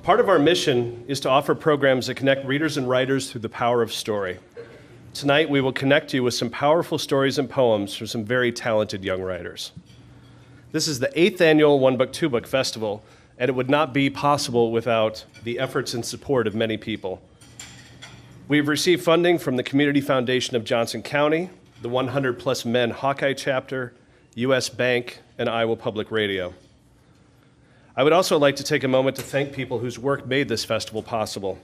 Part of our mission is to offer programs that connect readers and writers through the power of story. Tonight, we will connect you with some powerful stories and poems from some very talented young writers. This is the 8th annual One Book, Two Book Festival, and it would not be possible without the efforts and support of many people. We've received funding from the Community Foundation of Johnson County, the 100 Plus Men Hawkeye Chapter, U.S. Bank, and Iowa Public Radio. I would also like to take a moment to thank people whose work made this festival possible.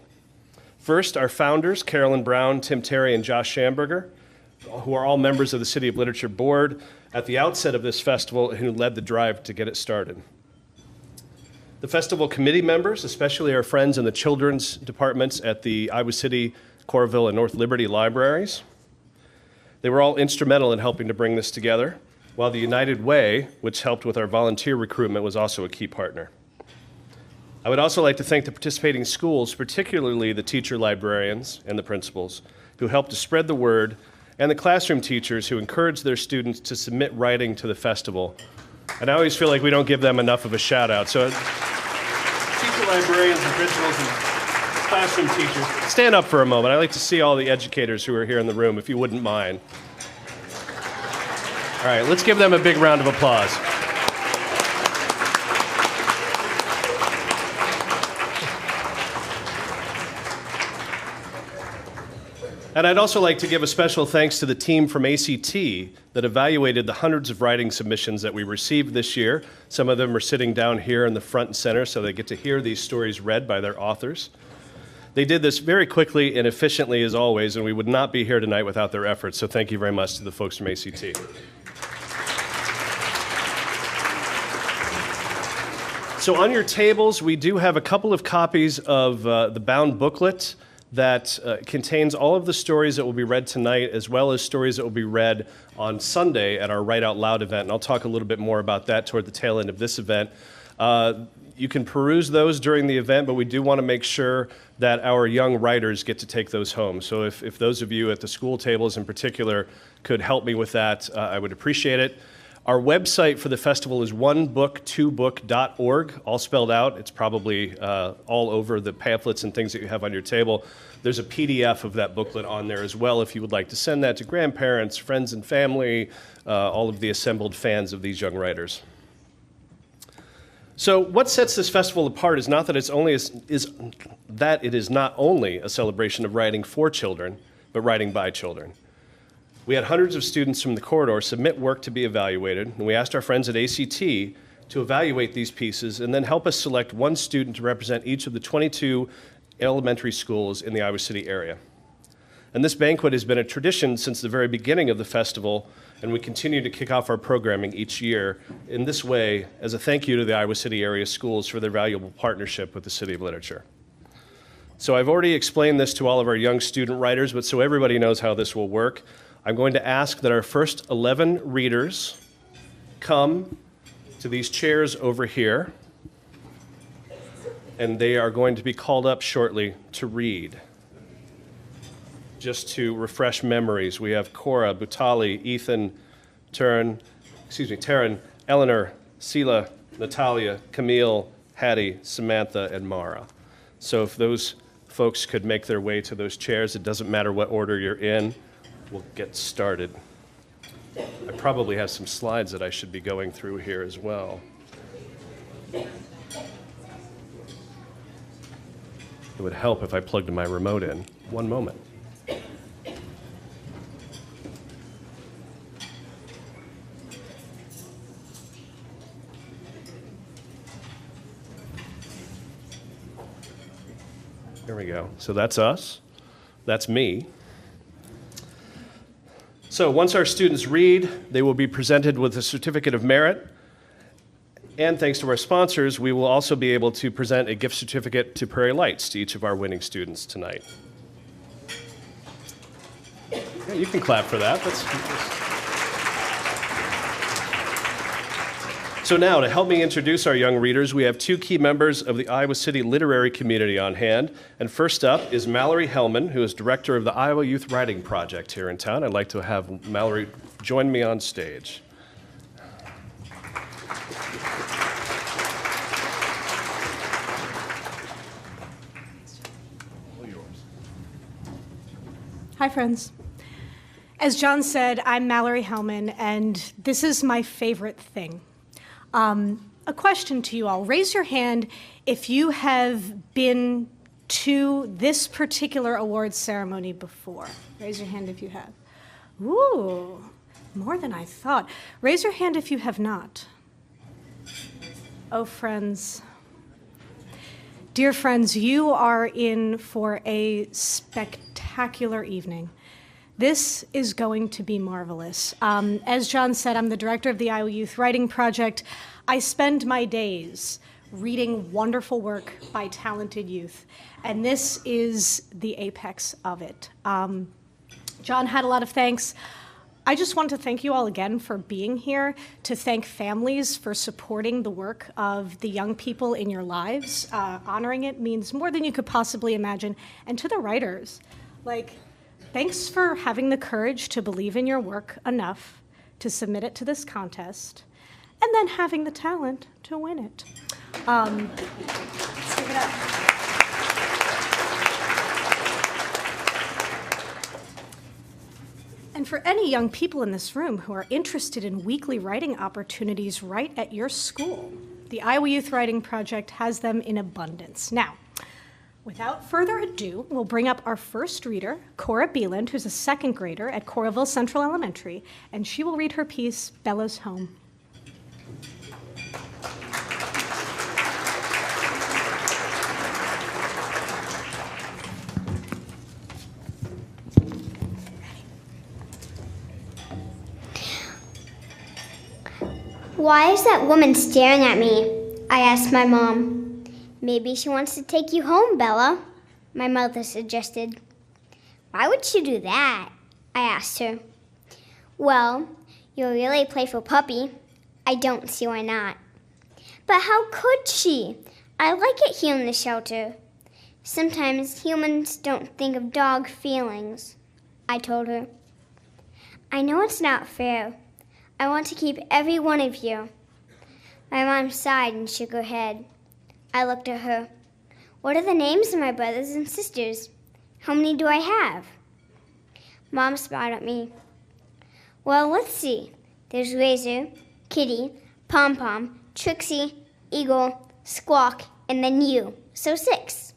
First, our founders, Carolyn Brown, Tim Terry, and Josh Schamberger, who are all members of the City of Literature Board at the outset of this festival and who led the drive to get it started. The festival committee members, especially our friends in the children's departments at the Iowa City, Coralville, and North Liberty libraries. They were all instrumental in helping to bring this together, while the United Way, which helped with our volunteer recruitment, was also a key partner. I would also like to thank the participating schools, particularly the teacher librarians and the principals, who helped to spread the word, and the classroom teachers who encouraged their students to submit writing to the festival. And I always feel like we don't give them enough of a shout out. So teacher librarians and principals and classroom teachers, stand up for a moment. I'd like to see all the educators who are here in the room, if you wouldn't mind. All right, let's give them a big round of applause. And I'd also like to give a special thanks to the team from ACT that evaluated the hundreds of writing submissions that we received this year. Some of them are sitting down here in the front and center, so they get to hear these stories read by their authors. They did this very quickly and efficiently as always, and we would not be here tonight without their efforts, so thank you very much to the folks from ACT. So on your tables, we do have a couple of copies of the bound booklet that contains all of the stories that will be read tonight, as well as stories that will be read on Sunday at our Write Out Loud event, and I'll talk a little bit more about that toward the tail end of this event. You can peruse those during the event, but we do want to make sure that our young writers get to take those home. So if those of you at the school tables in particular could help me with that, I would appreciate it. Our website for the festival is onebook2book.org, all spelled out. It's probably all over the pamphlets and things that you have on your table. There's a PDF of that booklet on there as well if you would like to send that to grandparents, friends and family, all of the assembled fans of these young writers. So what sets this festival apart is not that it is not only a celebration of writing for children, but writing by children. We had hundreds of students from the corridor submit work to be evaluated, and we asked our friends at ACT to evaluate these pieces and then help us select one student to represent each of the 22 elementary schools in the Iowa City area. And this banquet has been a tradition since the very beginning of the festival, and we continue to kick off our programming each year in this way as a thank you to the Iowa City area schools for their valuable partnership with the City of Literature. So I've already explained this to all of our young student writers, but so everybody knows how this will work, I'm going to ask that our first 11 readers come to these chairs over here, and they are going to be called up shortly to read. Just to refresh memories, we have Cora, Bhutto Lee, Ethan, Taryn, Eleanor, Sela, Natalia, Camille, Hattie, Samantha, and Mara. So if those folks could make their way to those chairs, it doesn't matter what order you're in. We'll get started. I probably have some slides that I should be going through here as well. It would help if I plugged my remote in. One moment. There we go. So that's us. That's me. So once our students read, they will be presented with a certificate of merit. And thanks to our sponsors, we will also be able to present a gift certificate to Prairie Lights to each of our winning students tonight. Yeah, you can clap for that. So now, to help me introduce our young readers, we have two key members of the Iowa City literary community on hand. And first up is Mallory Hellman, who is director of the Iowa Youth Writing Project here in town. I'd like to have Mallory join me on stage. Hi, friends. As John said, I'm Mallory Hellman, and this is my favorite thing. A question to you all. Raise your hand if you have been to this particular awards ceremony before. Raise your hand if you have. Ooh, more than I thought. Raise your hand if you have not. Oh, friends. Dear friends, you are in for a spectacular evening. This is going to be marvelous. As John said, I'm the director of the Iowa Youth Writing Project. I spend my days reading wonderful work by talented youth, and this is the apex of it. John had a lot of thanks. I just want to thank you all again for being here, to thank families for supporting the work of the young people in your lives. Honoring it means more than you could possibly imagine. And to the writers, thanks for having the courage to believe in your work enough to submit it to this contest, and then having the talent to win it. Let's give it up. And for any young people in this room who are interested in weekly writing opportunities right at your school, the Iowa Youth Writing Project has them in abundance. Now, without further ado, we'll bring up our first reader, Cora Beland, who's a second grader at Coralville Central Elementary, and she will read her piece, Bella's Home. Why is that woman staring at me? I asked my mom. Maybe she wants to take you home, Bella, my mother suggested. Why would she do that? I asked her. Well, you're really a playful puppy. I don't see why not. But how could she? I like it here in the shelter. Sometimes humans don't think of dog feelings, I told her. I know it's not fair. I want to keep every one of you. My mom sighed and shook her head. I looked at her. What are the names of my brothers and sisters? How many do I have? Mom smiled at me. Well, let's see. There's Razor, Kitty, Pom Pom, Trixie, Eagle, Squawk, and then you. So 6.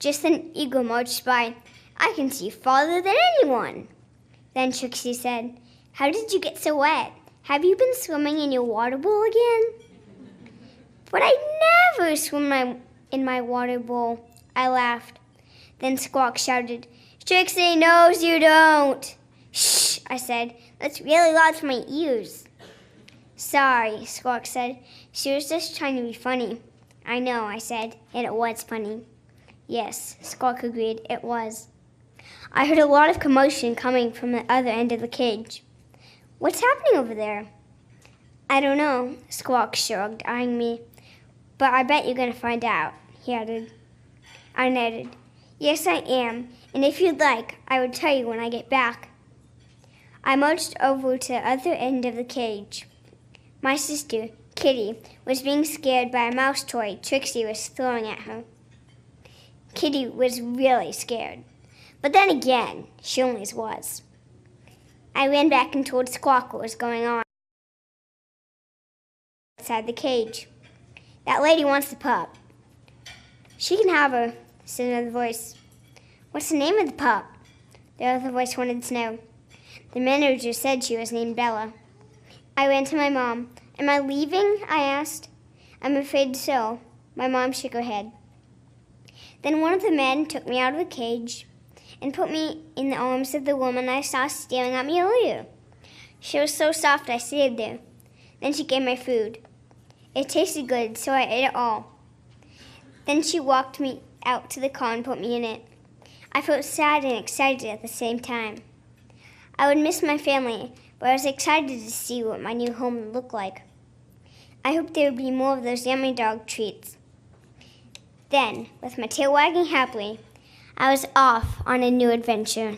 Just then Eagle marched by. I can see farther than anyone. Then Trixie said, How did you get so wet? Have you been swimming in your water bowl again? But I never swim in my water bowl, I laughed. Then Squawk shouted, Trixie knows you don't. Shh, I said. That's really loud for my ears. Sorry, Squawk said. She was just trying to be funny. I know, I said, and it was funny. Yes, Squawk agreed, it was. I heard a lot of commotion coming from the other end of the cage. What's happening over there? I don't know, Squawk shrugged, eyeing me. But I bet you're going to find out, he added. I nodded. Yes, I am, and if you'd like, I would tell you when I get back. I marched over to the other end of the cage. My sister, Kitty, was being scared by a mouse toy Trixie was throwing at her. Kitty was really scared, but then again, she only was. I ran back and told Squawk what was going on outside the cage. That lady wants the pup. She can have her, said another voice. What's the name of the pup? The other voice wanted to know. The manager said she was named Bella. I ran to my mom. Am I leaving? I asked. I'm afraid so. My mom shook her head. Then one of the men took me out of the cage and put me in the arms of the woman I saw staring at me earlier. She was so soft I saved her. Then she gave me food. It tasted good, so I ate it all. Then she walked me out to the car and put me in it. I felt sad and excited at the same time. I would miss my family, but I was excited to see what my new home would look like. I hoped there would be more of those yummy dog treats. Then, with my tail wagging happily, I was off on a new adventure.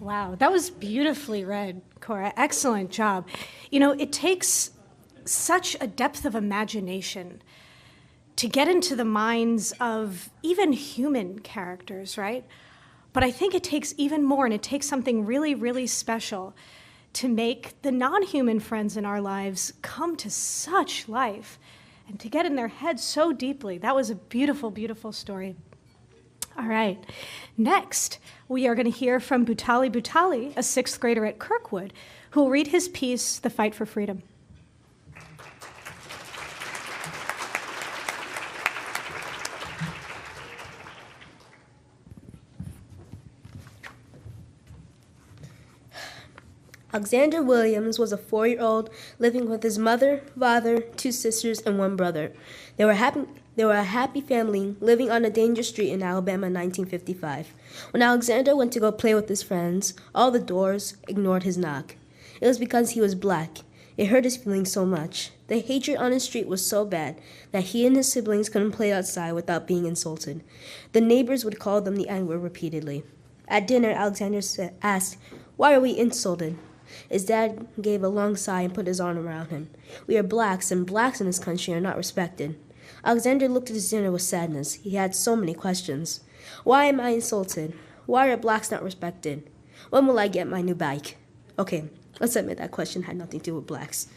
Wow, that was beautifully read, Cora. Excellent job. You know, it takes such a depth of imagination to get into the minds of even human characters, right? But I think it takes even more, and it takes something really, really special to make the non-human friends in our lives come to such life and to get in their heads so deeply. That was a beautiful, beautiful story. All right. Next, we are going to hear from Bhutto Lee, a sixth grader at Kirkwood, who will read his piece, The Fight for Freedom. Alexander Williams was a 4-year-old living with his mother, father, 2 sisters, and 1 brother. They were a happy family living on a dangerous street in Alabama in 1955. When Alexander went to go play with his friends, all the doors ignored his knock. It was because he was black. It hurt his feelings so much. The hatred on his street was so bad that he and his siblings couldn't play outside without being insulted. The neighbors would call them the N-word repeatedly. At dinner, Alexander asked, "Why are we insulted?" His dad gave a long sigh and put his arm around him. "We are blacks, and blacks in this country are not respected." Alexander looked at his dinner with sadness. He had so many questions. Why am I insulted? Why are blacks not respected? When will I get my new bike? Okay, let's admit that question had nothing to do with blacks.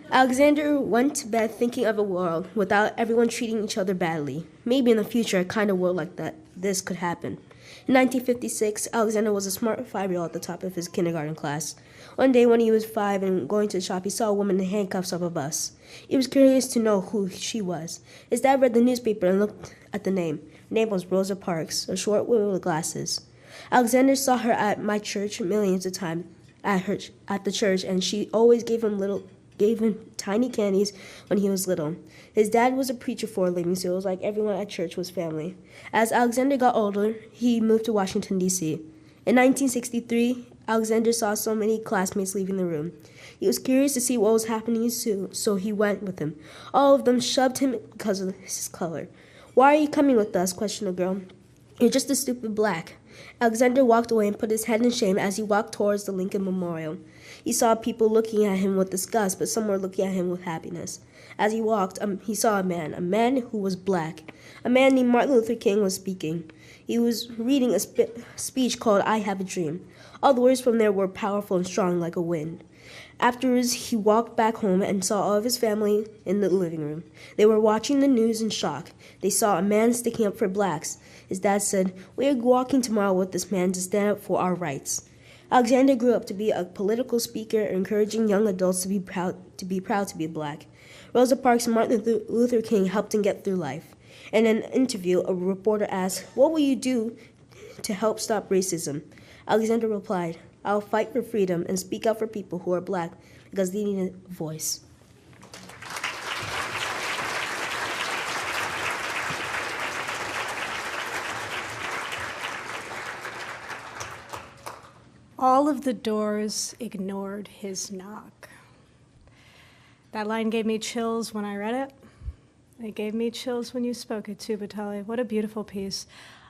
Alexander went to bed thinking of a world without everyone treating each other badly. Maybe in the future, a kind of world like this could happen. In 1956, Alexander was a smart 5-year-old at the top of his kindergarten class. One day when he was 5 and going to the shop, he saw a woman in handcuffs of a bus. He was curious to know who she was. His dad read the newspaper and looked at the name. Her name was Rosa Parks, a short woman with glasses. Alexander saw her at my church millions of times at the church, and she always gave him tiny candies when he was little. His dad was a preacher for a living, so it was like everyone at church was family. As Alexander got older, he moved to Washington, D.C. In 1963, Alexander saw so many classmates leaving the room. He was curious to see what was happening, so he went with them. All of them shoved him because of his color. "Why are you coming with us?" questioned the girl. "You're just a stupid black." Alexander walked away and put his head in shame as he walked towards the Lincoln Memorial. He saw people looking at him with disgust, but some were looking at him with happiness. As he walked, he saw a man who was black. A man named Martin Luther King was speaking. He was reading a speech called "I Have a Dream." All the words from there were powerful and strong like a wind. Afterwards, he walked back home and saw all of his family in the living room. They were watching the news in shock. They saw a man sticking up for blacks. His dad said, "We are walking tomorrow with this man to stand up for our rights." Alexander grew up to be a political speaker, encouraging young adults to be proud to be black. Rosa Parks and Martin Luther King helped him get through life. In an interview, a reporter asked, "What will you do to help stop racism?" Alexander replied, "I'll fight for freedom and speak out for people who are black because they need a voice." All of the doors ignored his knock. That line gave me chills when I read it. It gave me chills when you spoke it too, Bhutto Lee. What a beautiful piece.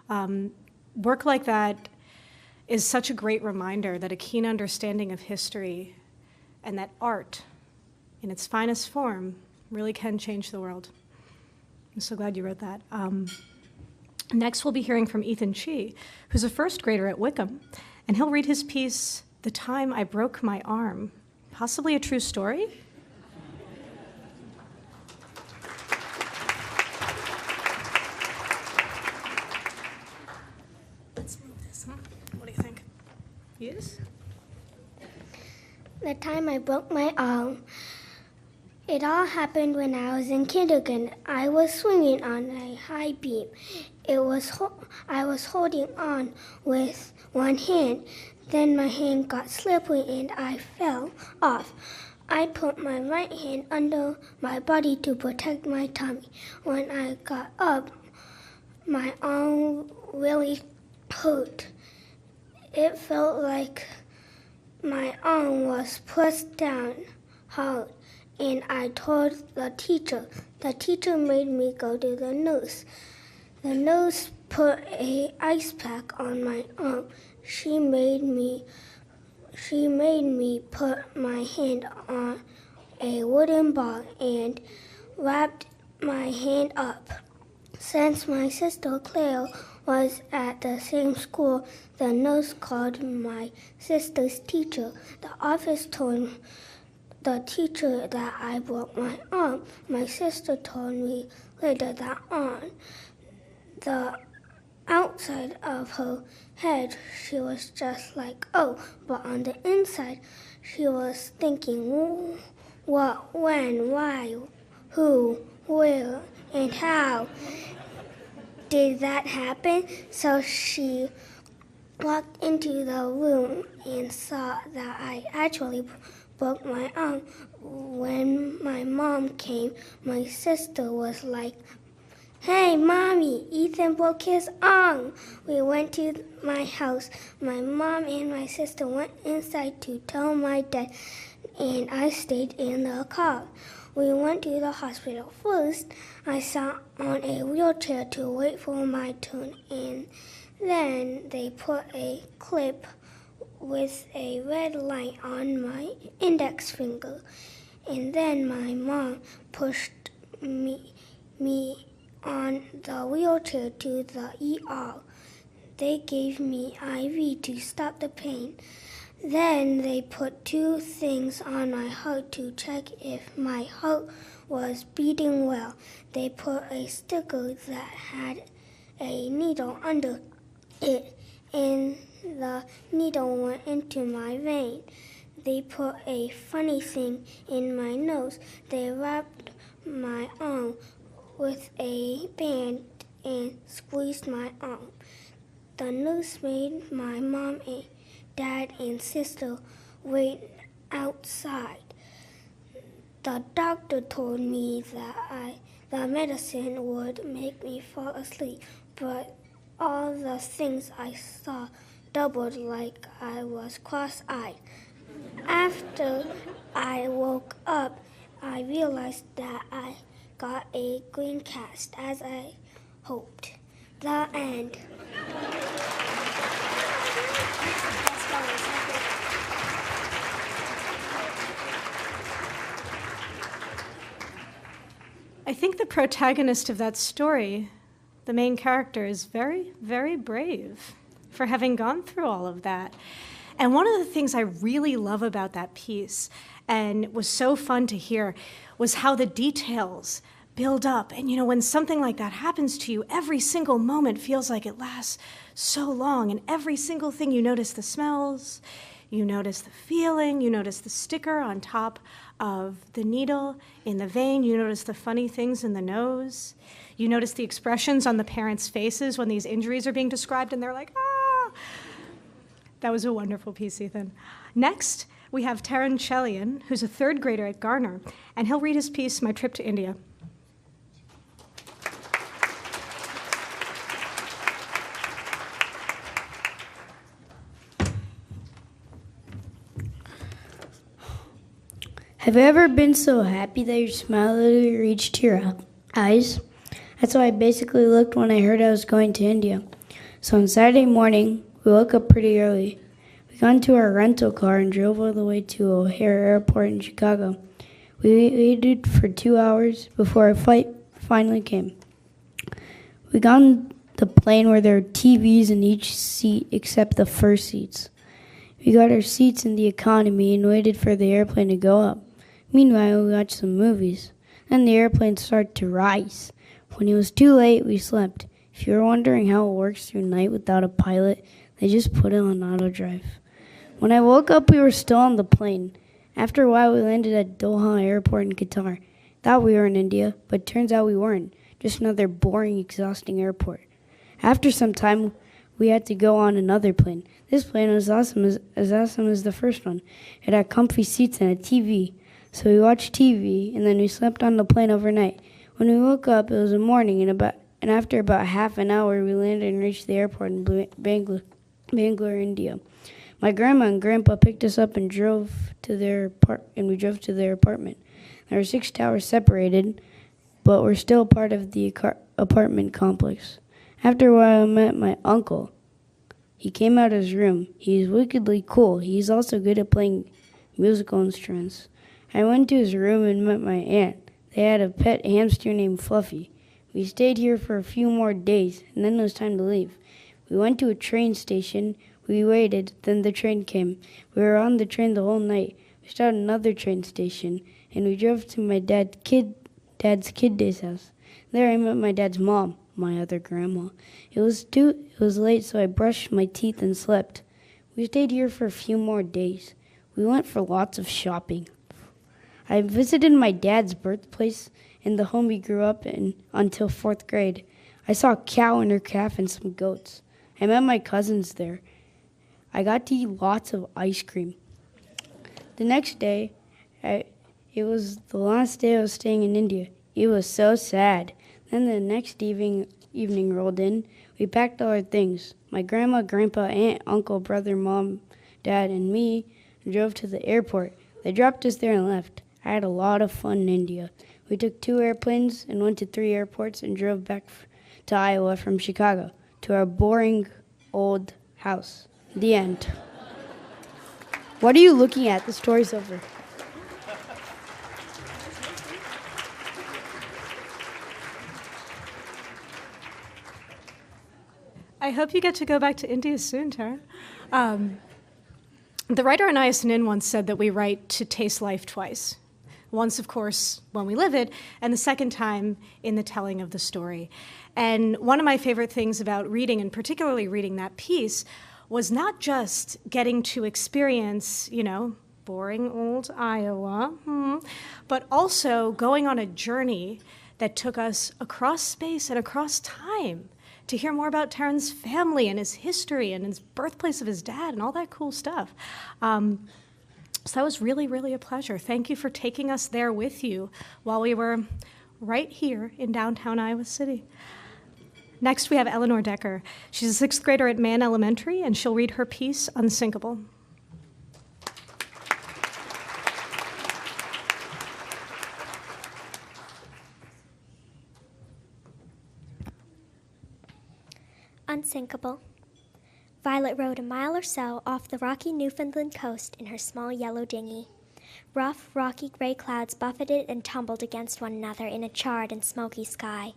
Work like that is such a great reminder that a keen understanding of history and that art in its finest form really can change the world. I'm so glad you wrote that. Next, we'll be hearing from Ethan Chi, who's a first grader at Wickham, and he'll read his piece, "The Time I Broke My Arm." Possibly a true story? Let's move this, huh? What do you think? Yes? The time I broke my arm, it all happened when I was in kindergarten. I was swinging on a high beam. I was holding on with one hand. Then my hand got slippery and I fell off. I put my right hand under my body to protect my tummy. When I got up, my arm really hurt. It felt like my arm was pressed down hard, and I told the teacher. The teacher made me go to the nurse. The nurse put an ice pack on my arm. She made me put my hand on a wooden ball and wrapped my hand up. Since my sister Claire was at the same school, the nurse called my sister's teacher. The office told the teacher that I broke my arm. My sister told me later that on the outside of her head, she was just like, oh, but on the inside, she was thinking, what, when, why, who, where, and how did that happen? So she walked into the room and saw that I actually broke my arm. When my mom came, my sister was like, hey, Mommy, Ethan broke his arm. We went to my house. My mom and my sister went inside to tell my dad, and I stayed in the car. We went to the hospital first. I sat on a wheelchair to wait for my turn, and then they put a clip with a red light on my index finger. And then my mom pushed me on the wheelchair to the ER. They gave me IV to stop the pain. Then they put 2 things on my heart to check if my heart was beating well. They put a sticker that had a needle under it, and the needle went into my vein. They put a funny thing in my nose. They wrapped my arm with a band and squeezed my arm. The nurse made my mom and dad and sister wait outside. The doctor told me that the medicine would make me fall asleep, but all the things I saw doubled like I was cross-eyed. After I woke up, I realized that I got a green cast, as I hoped. The end. I think the protagonist of that story, the main character, is very, very brave for having gone through all of that. And one of the things I really love about that piece, and was so fun to hear, was how the details build up. And when something like that happens to you, every single moment feels like it lasts so long. And every single thing, you notice the smells, you notice the feeling, you notice the sticker on top of the needle in the vein, you notice the funny things in the nose, you notice the expressions on the parents' faces when these injuries are being described and they're like, ah. That was a wonderful piece, Ethan. Next, we have Taryn Shelleyan, who's a 3rd grader at Garner, and he'll read his piece, My Trip to India. Have you ever been so happy that your smile literally reached your eyes? That's how I basically looked when I heard I was going to India. So on Saturday morning, we woke up pretty early. We got into our rental car and drove all the way to O'Hare Airport in Chicago. We waited for 2 hours before our flight finally came. We got on the plane where there were TVs in each seat except the first seats. We got our seats in the economy and waited for the airplane to go up. Meanwhile, we watched some movies. Then the airplane started to rise. When it was too late, we slept. If you're wondering how it works through night without a pilot, they just put it on auto drive. When I woke up, we were still on the plane. After a while, we landed at Doha Airport in Qatar. Thought we were in India, but turns out we weren't. Just another boring, exhausting airport. After some time, we had to go on another plane. This plane was as awesome as the first one. It had comfy seats and a TV. So we watched TV, and then we slept on the plane overnight. When we woke up, it was the morning, and after about half an hour, we landed and reached the airport in Bangalore, India. My grandma and grandpa picked us up and we drove to their apartment. There were 6 towers separated, but we're still part of the apartment complex. After a while, I met my uncle. He came out of his room. He's wickedly cool. He's also good at playing musical instruments. I went to his room and met my aunt. They had a pet hamster named Fluffy. We stayed here for a few more days, and then it was time to leave. We went to a train station. We waited, then the train came. We were on the train the whole night. We stopped at another train station, and we drove to my dad's kid day's house. There I met my dad's mom, my other grandma. It was late, so I brushed my teeth and slept. We stayed here for a few more days. We went for lots of shopping. I visited my dad's birthplace and the home he grew up in until 4th grade. I saw a cow and her calf and some goats. I met my cousins there. I got to eat lots of ice cream. The next day, it was the last day I was staying in India. It was so sad. Then the next evening rolled in. We packed all our things. My grandma, grandpa, aunt, uncle, brother, mom, dad, and me drove to the airport. They dropped us there and left. I had a lot of fun in India. We took 2 airplanes and went to 3 airports and drove back to Iowa from Chicago to our boring old house. The end. What are you looking at? The story's over. I hope you get to go back to India soon, Taryn. The writer Anais Nin once said that we write to taste life twice. Once, of course, when we live it, and the second time in the telling of the story. And one of my favorite things about reading, and particularly reading that piece, was not just getting to experience, boring old Iowa, but also going on a journey that took us across space and across time to hear more about Taryn's family and his history and his birthplace of his dad and all that cool stuff. So that was really, really a pleasure. Thank you for taking us there with you while we were right here in downtown Iowa City. Next, we have Eleanor Decker. She's a 6th grader at Mann Elementary, and she'll read her piece, Unsinkable. Unsinkable. Violet rowed a mile or so off the rocky Newfoundland coast in her small yellow dinghy. Rough, rocky gray clouds buffeted and tumbled against one another in a charred and smoky sky.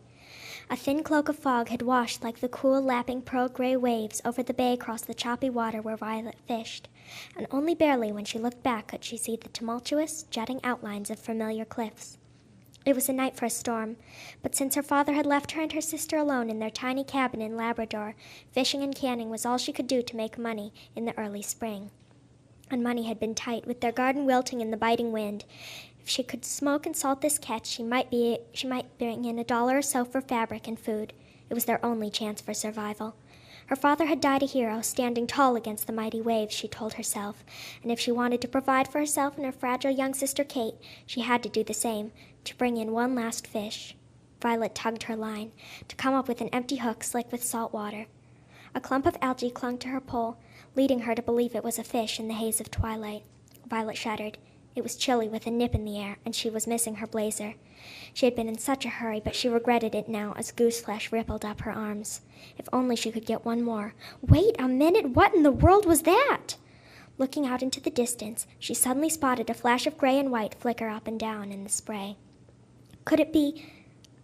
A thin cloak of fog had washed like the cool, lapping pearl-gray waves over the bay across the choppy water where Violet fished, and only barely when she looked back could she see the tumultuous, jutting outlines of familiar cliffs. It was a night for a storm, but since her father had left her and her sister alone in their tiny cabin in Labrador, fishing and canning was all she could do to make money in the early spring. And money had been tight, with their garden wilting in the biting wind. If she could smoke and salt this catch, she might bring in $1 or so for fabric and food. It was their only chance for survival. Her father had died a hero, standing tall against the mighty waves, she told herself, and if she wanted to provide for herself and her fragile young sister Kate, she had to do the same, to bring in one last fish. Violet tugged her line, to come up with an empty hook slick with salt water. A clump of algae clung to her pole, leading her to believe it was a fish in the haze of twilight. Violet shuddered. It was chilly with a nip in the air, and she was missing her blazer. She had been in such a hurry, but she regretted it now as goose flesh rippled up her arms. If only she could get one more. Wait a minute! What in the world was that? Looking out into the distance, she suddenly spotted a flash of gray and white flicker up and down in the spray. Could it be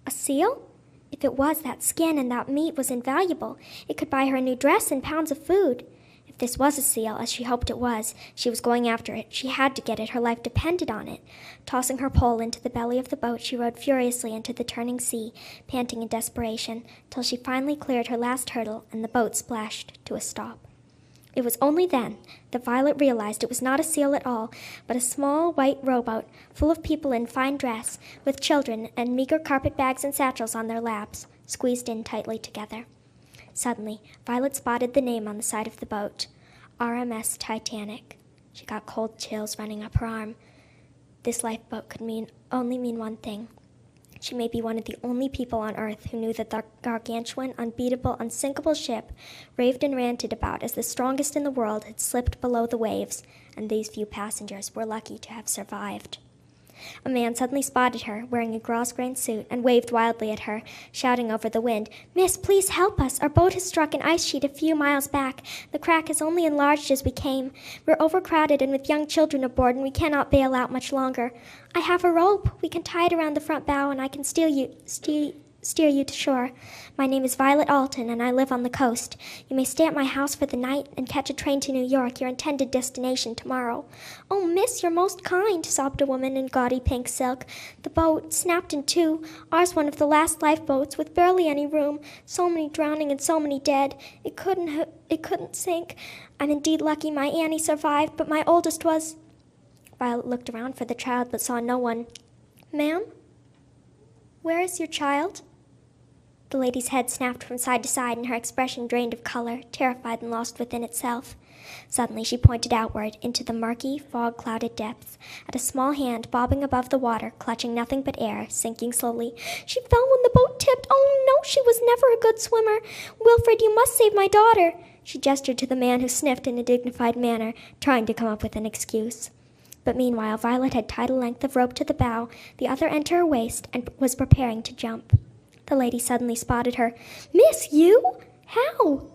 a seal? If it was, that skin and that meat was invaluable. It could buy her a new dress and pounds of food. If this was a seal, as she hoped it was, she was going after it. She had to get it. Her life depended on it. Tossing her pole into the belly of the boat, she rowed furiously into the turning sea, panting in desperation, till she finally cleared her last hurdle and the boat splashed to a stop. It was only then that Violet realized it was not a seal at all, but a small white rowboat full of people in fine dress, with children and meager carpet bags and satchels on their laps, squeezed in tightly together. Suddenly, Violet spotted the name on the side of the boat, RMS Titanic. She got cold chills running up her arm. This lifeboat could only mean one thing. She may be one of the only people on Earth who knew that the gargantuan, unbeatable, unsinkable ship raved and ranted about as the strongest in the world had slipped below the waves, and these few passengers were lucky to have survived. A man suddenly spotted her, wearing a grosgrain suit, and waved wildly at her, shouting over the wind, "Miss, please help us. Our boat has struck an ice sheet a few miles back. The crack has only enlarged as we came. We're overcrowded and with young children aboard, and we cannot bail out much longer. I have a rope. We can tie it around the front bow, and I can steer you to shore. My name is Violet Alton, and I live on the coast. You may stay at my house for the night and catch a train to New York, your intended destination, tomorrow." "Oh, miss, you're most kind," sobbed a woman in gaudy pink silk. "The boat snapped in two. Ours one of the last lifeboats, with barely any room. So many drowning and so many dead. It couldn't sink. I'm indeed lucky my Annie survived, but my oldest was—" Violet looked around for the child, but saw no one. "Ma'am? Where is your child?" The lady's head snapped from side to side, and her expression drained of color, terrified and lost within itself. Suddenly she pointed outward, into the murky, fog-clouded depths, at a small hand bobbing above the water, clutching nothing but air, sinking slowly. "She fell when the boat tipped. Oh, no, she was never a good swimmer. Wilfred, you must save my daughter." She gestured to the man who sniffed in a dignified manner, trying to come up with an excuse. But meanwhile, Violet had tied a length of rope to the bow, the other end to her waist, and was preparing to jump. The lady suddenly spotted her. "Miss, you? How?"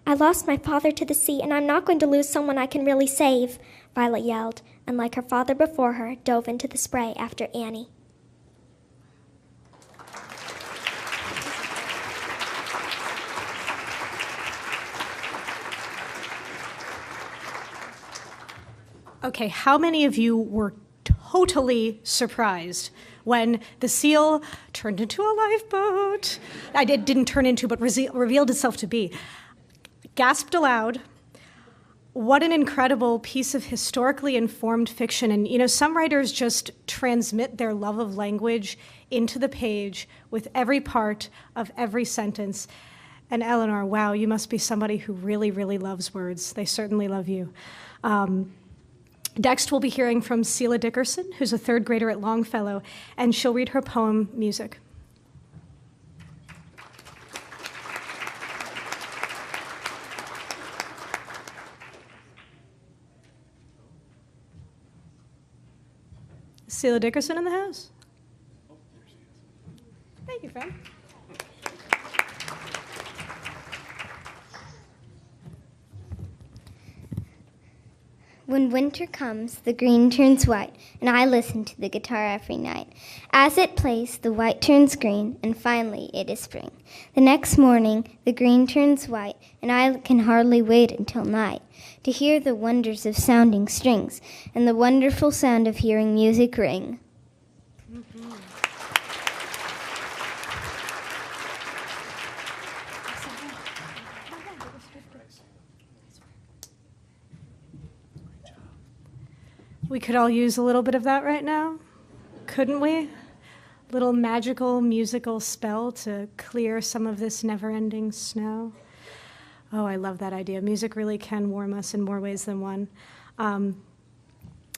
"I lost my father to the sea, and I'm not going to lose someone I can really save," Violet yelled, and like her father before her, dove into the spray after Annie. Okay, how many of you were totally surprised when the seal turned into a lifeboat? It didn't turn into, but revealed itself to be. Gasped aloud. What an incredible piece of historically informed fiction. And, you know, some writers just transmit their love of language into the page with every part of every sentence. And Eleanor, wow, you must be somebody who really, really loves words. They certainly love you. Next, we'll be hearing from Selah Dickerson, who's a third grader at Longfellow, and she'll read her poem, Music. Selah Dickerson in the house? Oh, there she is. Thank you, friend. When winter comes, the green turns white, and I listen to the guitar every night. As it plays, the white turns green, and finally it is spring. The next morning, the green turns white, and I can hardly wait until night to hear the wonders of sounding strings and the wonderful sound of hearing music ring. We could all use a little bit of that right now, couldn't we? Little magical musical spell to clear some of this never-ending snow. Oh, I love that idea. Music really can warm us in more ways than one.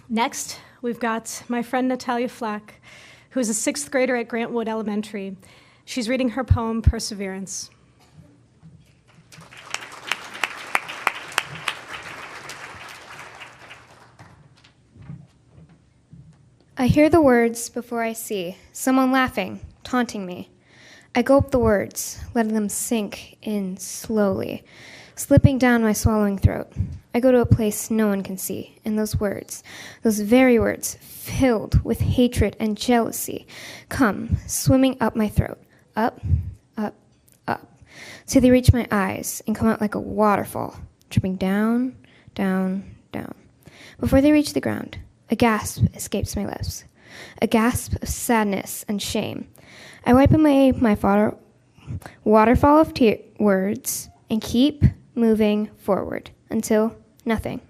Next, we've got my friend Natalia Flack, who is a sixth grader at Grantwood Elementary. She's reading her poem, Perseverance. I hear the words before I see someone laughing, taunting me. I gulp the words, letting them sink in slowly, slipping down my swallowing throat. I go to a place no one can see, and those words, those very words, filled with hatred and jealousy, come swimming up my throat, up, up, up, till they reach my eyes and come out like a waterfall, dripping down, down, down. Before they reach the ground, a gasp escapes my lips, a gasp of sadness and shame. I wipe away my waterfall of words and keep moving forward until nothing.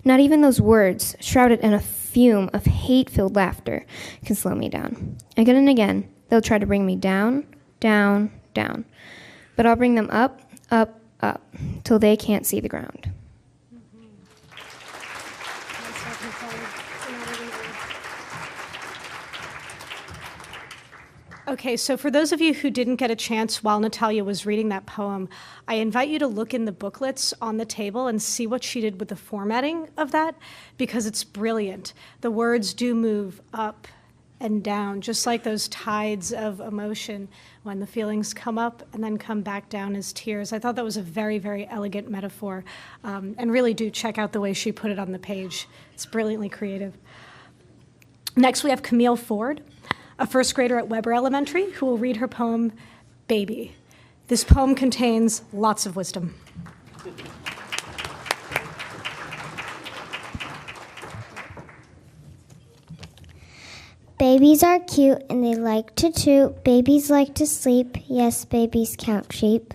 Not even those words, shrouded in a fume of hate-filled laughter, can slow me down. Again and again, they'll try to bring me down, down, down. But I'll bring them up, up, up, till they can't see the ground. Okay, so for those of you who didn't get a chance while Natalia was reading that poem, I invite you to look in the booklets on the table and see what she did with the formatting of that, because it's brilliant. The words do move up, and down, just like those tides of emotion when the feelings come up and then come back down as tears. I thought that was a very, very elegant metaphor, and really do check out the way she put it on the page. It's brilliantly creative. Next, we have Camille Ford, a first grader at Weber Elementary, who will read her poem, Baby. This poem contains lots of wisdom. Babies are cute and they like to toot. Babies like to sleep. Yes, babies count sheep.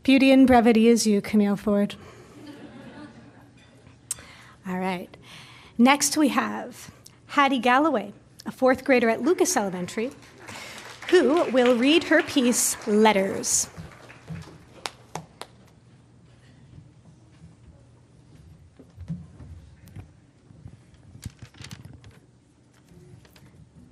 Beauty and brevity is you, Camille Ford. All right. Next we have Hattie Galloway, a fourth grader at Lucas Elementary, who will read her piece, Letters.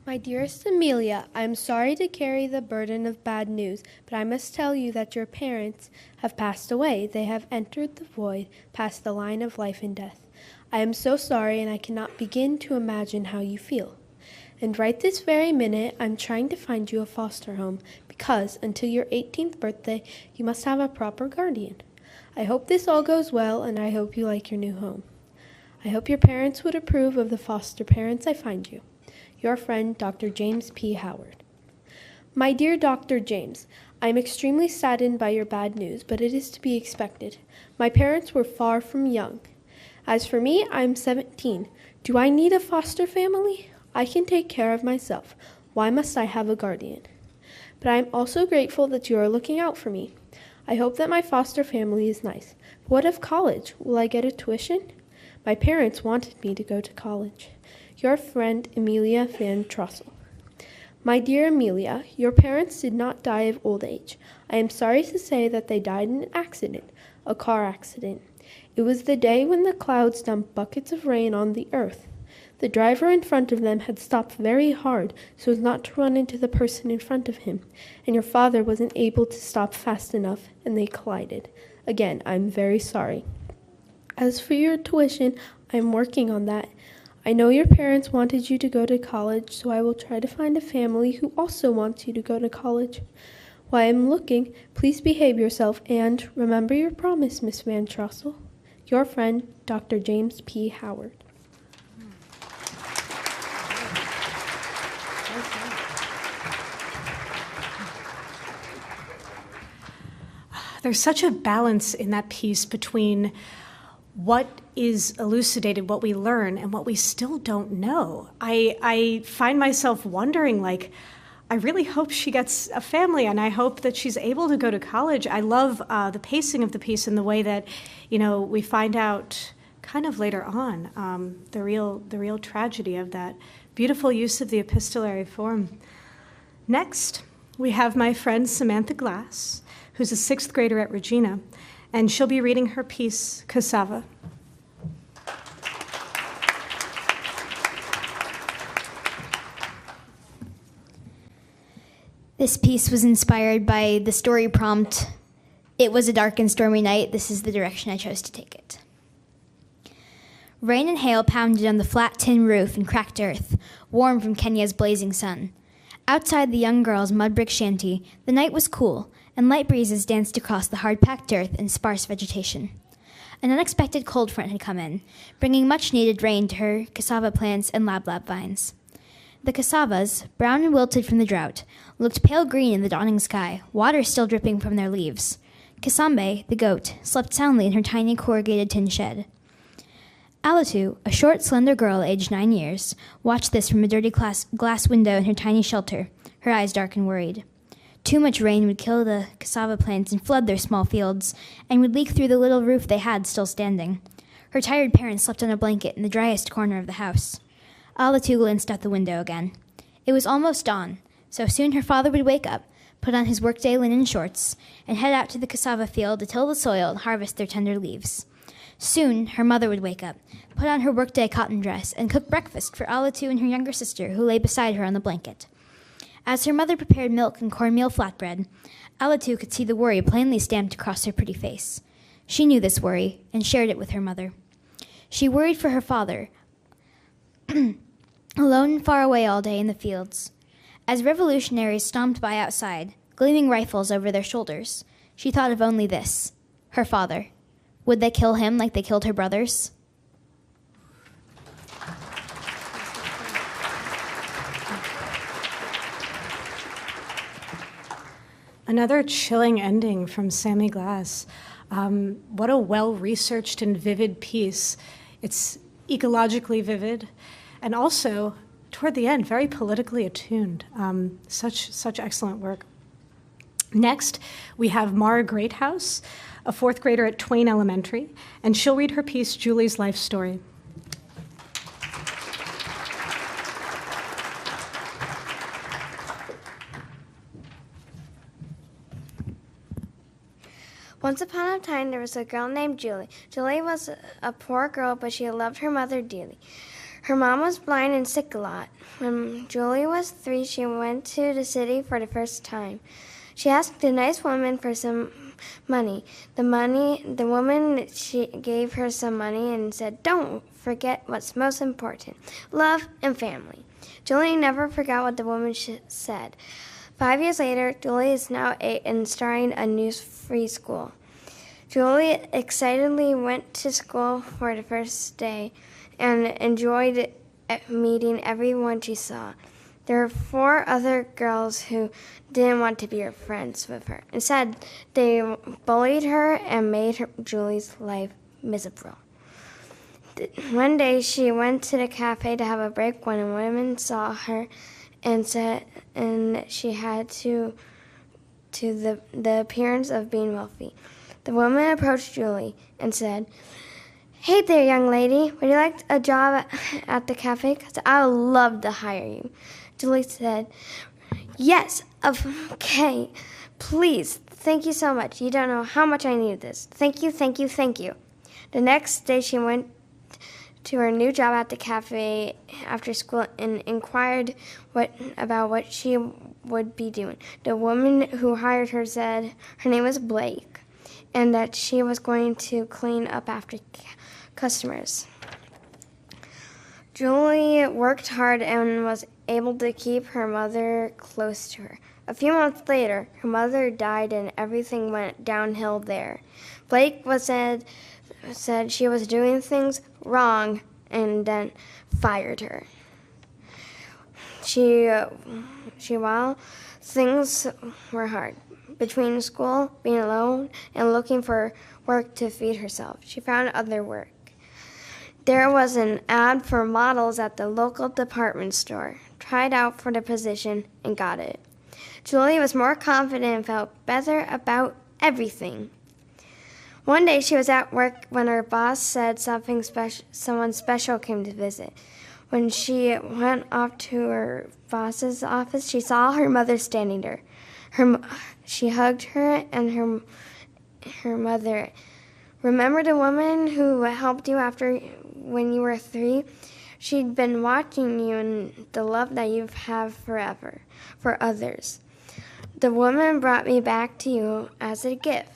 My dearest Amelia, I am sorry to carry the burden of bad news, but I must tell you that your parents have passed away. They have entered the void, past the line of life and death. I am so sorry, and I cannot begin to imagine how you feel. And right this very minute, I'm trying to find you a foster home, because until your 18th birthday, you must have a proper guardian. I hope this all goes well, and I hope you like your new home. I hope your parents would approve of the foster parents I find you. Your friend, Dr. James P. Howard. My dear Dr. James, I am extremely saddened by your bad news, but it is to be expected. My parents were far from young. As for me, I am 17. Do I need a foster family? I can take care of myself. Why must I have a guardian? But I am also grateful that you are looking out for me. I hope that my foster family is nice. But what of college? Will I get a tuition? My parents wanted me to go to college. Your friend, Amelia Van Trussell. My dear Amelia, your parents did not die of old age. I am sorry to say that they died in an accident, a car accident. It was the day when the clouds dumped buckets of rain on the earth. The driver in front of them had stopped very hard so as not to run into the person in front of him, and your father wasn't able to stop fast enough, and they collided. Again, I'm very sorry. As for your tuition, I'm working on that. I know your parents wanted you to go to college, so I will try to find a family who also wants you to go to college. While I am looking, please behave yourself and remember your promise, Miss Van Trussell. Your friend, Dr. James P. Howard. There's such a balance in that piece between what is elucidated, what we learn, and what we still don't know. I find myself wondering, like, I really hope she gets a family, and I hope that she's able to go to college. I love the pacing of the piece and the way that, we find out kind of later on the real tragedy of that. Beautiful use of the epistolary form. Next, we have my friend Samantha Glass, who's a 6th grader at Regina, and she'll be reading her piece, Cassava. This piece was inspired by the story prompt, "It was a dark and stormy night. This is the direction I chose to take it." Rain and hail pounded on the flat tin roof and cracked earth, warm from Kenya's blazing sun. Outside the young girl's mud brick shanty, the night was cool, and light breezes danced across the hard-packed earth and sparse vegetation. An unexpected cold front had come in, bringing much-needed rain to her cassava plants and lab vines. The cassavas, brown and wilted from the drought, looked pale green in the dawning sky, water still dripping from their leaves. Kasambe, the goat, slept soundly in her tiny corrugated tin shed. Alatu, a short, slender girl aged 9 years, watched this from a dirty glass window in her tiny shelter, her eyes dark and worried. Too much rain would kill the cassava plants and flood their small fields, and would leak through the little roof they had still standing. Her tired parents slept on a blanket in the driest corner of the house. Alatu glanced out the window again. It was almost dawn, so soon her father would wake up, put on his workday linen shorts, and head out to the cassava field to till the soil and harvest their tender leaves. Soon her mother would wake up, put on her workday cotton dress, and cook breakfast for Alatu and her younger sister, who lay beside her on the blanket. As her mother prepared milk and cornmeal flatbread, Alatu could see the worry plainly stamped across her pretty face. She knew this worry and shared it with her mother. She worried for her father, alone and far away all day in the fields. As revolutionaries stomped by outside, gleaming rifles over their shoulders, she thought of only this, her father. Would they kill him like they killed her brothers? Another chilling ending from Sammy Glass. What a well-researched and vivid piece. It's ecologically vivid, and also, toward the end, very politically attuned. Such excellent work. Next, we have Mara Greathouse, a fourth grader at Twain Elementary, and she'll read her piece, Julie's Life Story. Once upon a time, there was a girl named Julie. Julie was a poor girl, but she loved her mother dearly. Her mom was blind and sick a lot. When Julie was 3, she went to the city for the first time. She asked a nice woman for some money. The woman, she gave her some money and said, "Don't forget what's most important, love and family." Julie never forgot what the woman said. 5 years later, Julie is now 8 and starting a new free school. Julie excitedly went to school for the first day and enjoyed meeting everyone she saw. There were 4 other girls who didn't want to be her friends with her. Instead, they bullied her and made Julie's life miserable. One day, she went to the cafe to have a break when a woman saw her and she had the appearance of being wealthy. The woman approached Julie and said, "Hey there, young lady. Would you like a job at the cafe? 'Cause I would love to hire you." Julie said, "Yes, okay. Please, thank you so much. You don't know how much I need this. Thank you, thank you, thank you." The next day, she went to her new job at the cafe after school and inquired about what she would be doing. The woman who hired her said her name was Blake and that she was going to clean up after customers. Julie worked hard and was able to keep her mother close to her. A few months later, her mother died and everything went downhill there. Blake said she was doing things wrong and then fired her. While things were hard, between school, being alone, and looking for work to feed herself, she found other work. There was an ad for models at the local department store, tried out for the position, and got it. Julie was more confident and felt better about everything. One day she was at work when her boss said someone special came to visit. When she went off to her boss's office, she saw her mother standing there. She hugged her and her mother. "Remember the woman who helped you when you were 3? She'd been watching you and the love that you have forever for others. The woman brought me back to you as a gift.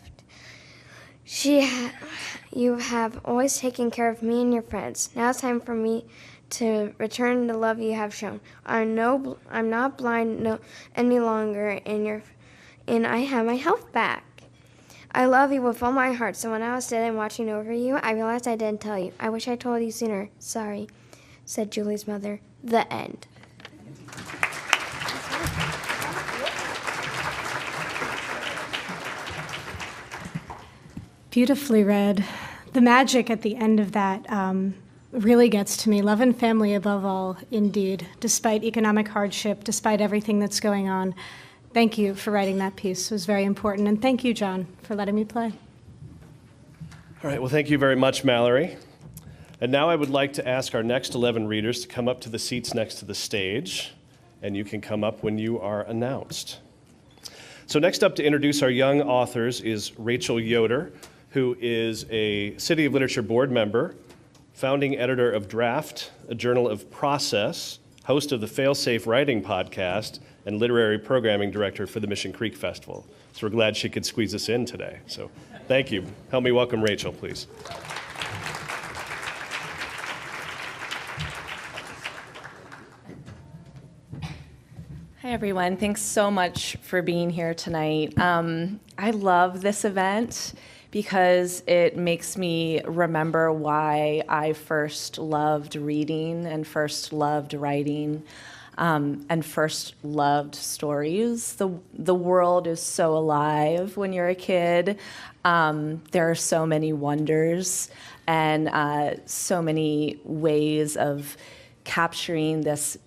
You have always taken care of me and your friends. Now it's time for me to return the love you have shown. I'm not blind any longer, and I have my health back. I love you with all my heart, so when I was sitting watching over you, I realized I didn't tell you. I wish I told you sooner. Sorry," said Julie's mother. The end. Beautifully read. The magic at the end of that really gets to me. Love and family above all, indeed, despite economic hardship, despite everything that's going on. Thank you for writing that piece. It was very important. And thank you, John, for letting me play. All right, well, thank you very much, Mallory. And now I would like to ask our next 11 readers to come up to the seats next to the stage, and you can come up when you are announced. So next up to introduce our young authors is Rachel Yoder, who is a City of Literature board member, founding editor of Draft, a journal of process, host of the Failsafe Writing podcast, and Literary Programming Director for the Mission Creek Festival. So we're glad she could squeeze us in today. So thank you. Help me welcome Rachel, please. Hi, everyone. Thanks so much for being here tonight. I love this event because it makes me remember why I first loved reading and first loved writing and first loved stories. The world is so alive when you're a kid. There are so many wonders and so many ways of capturing this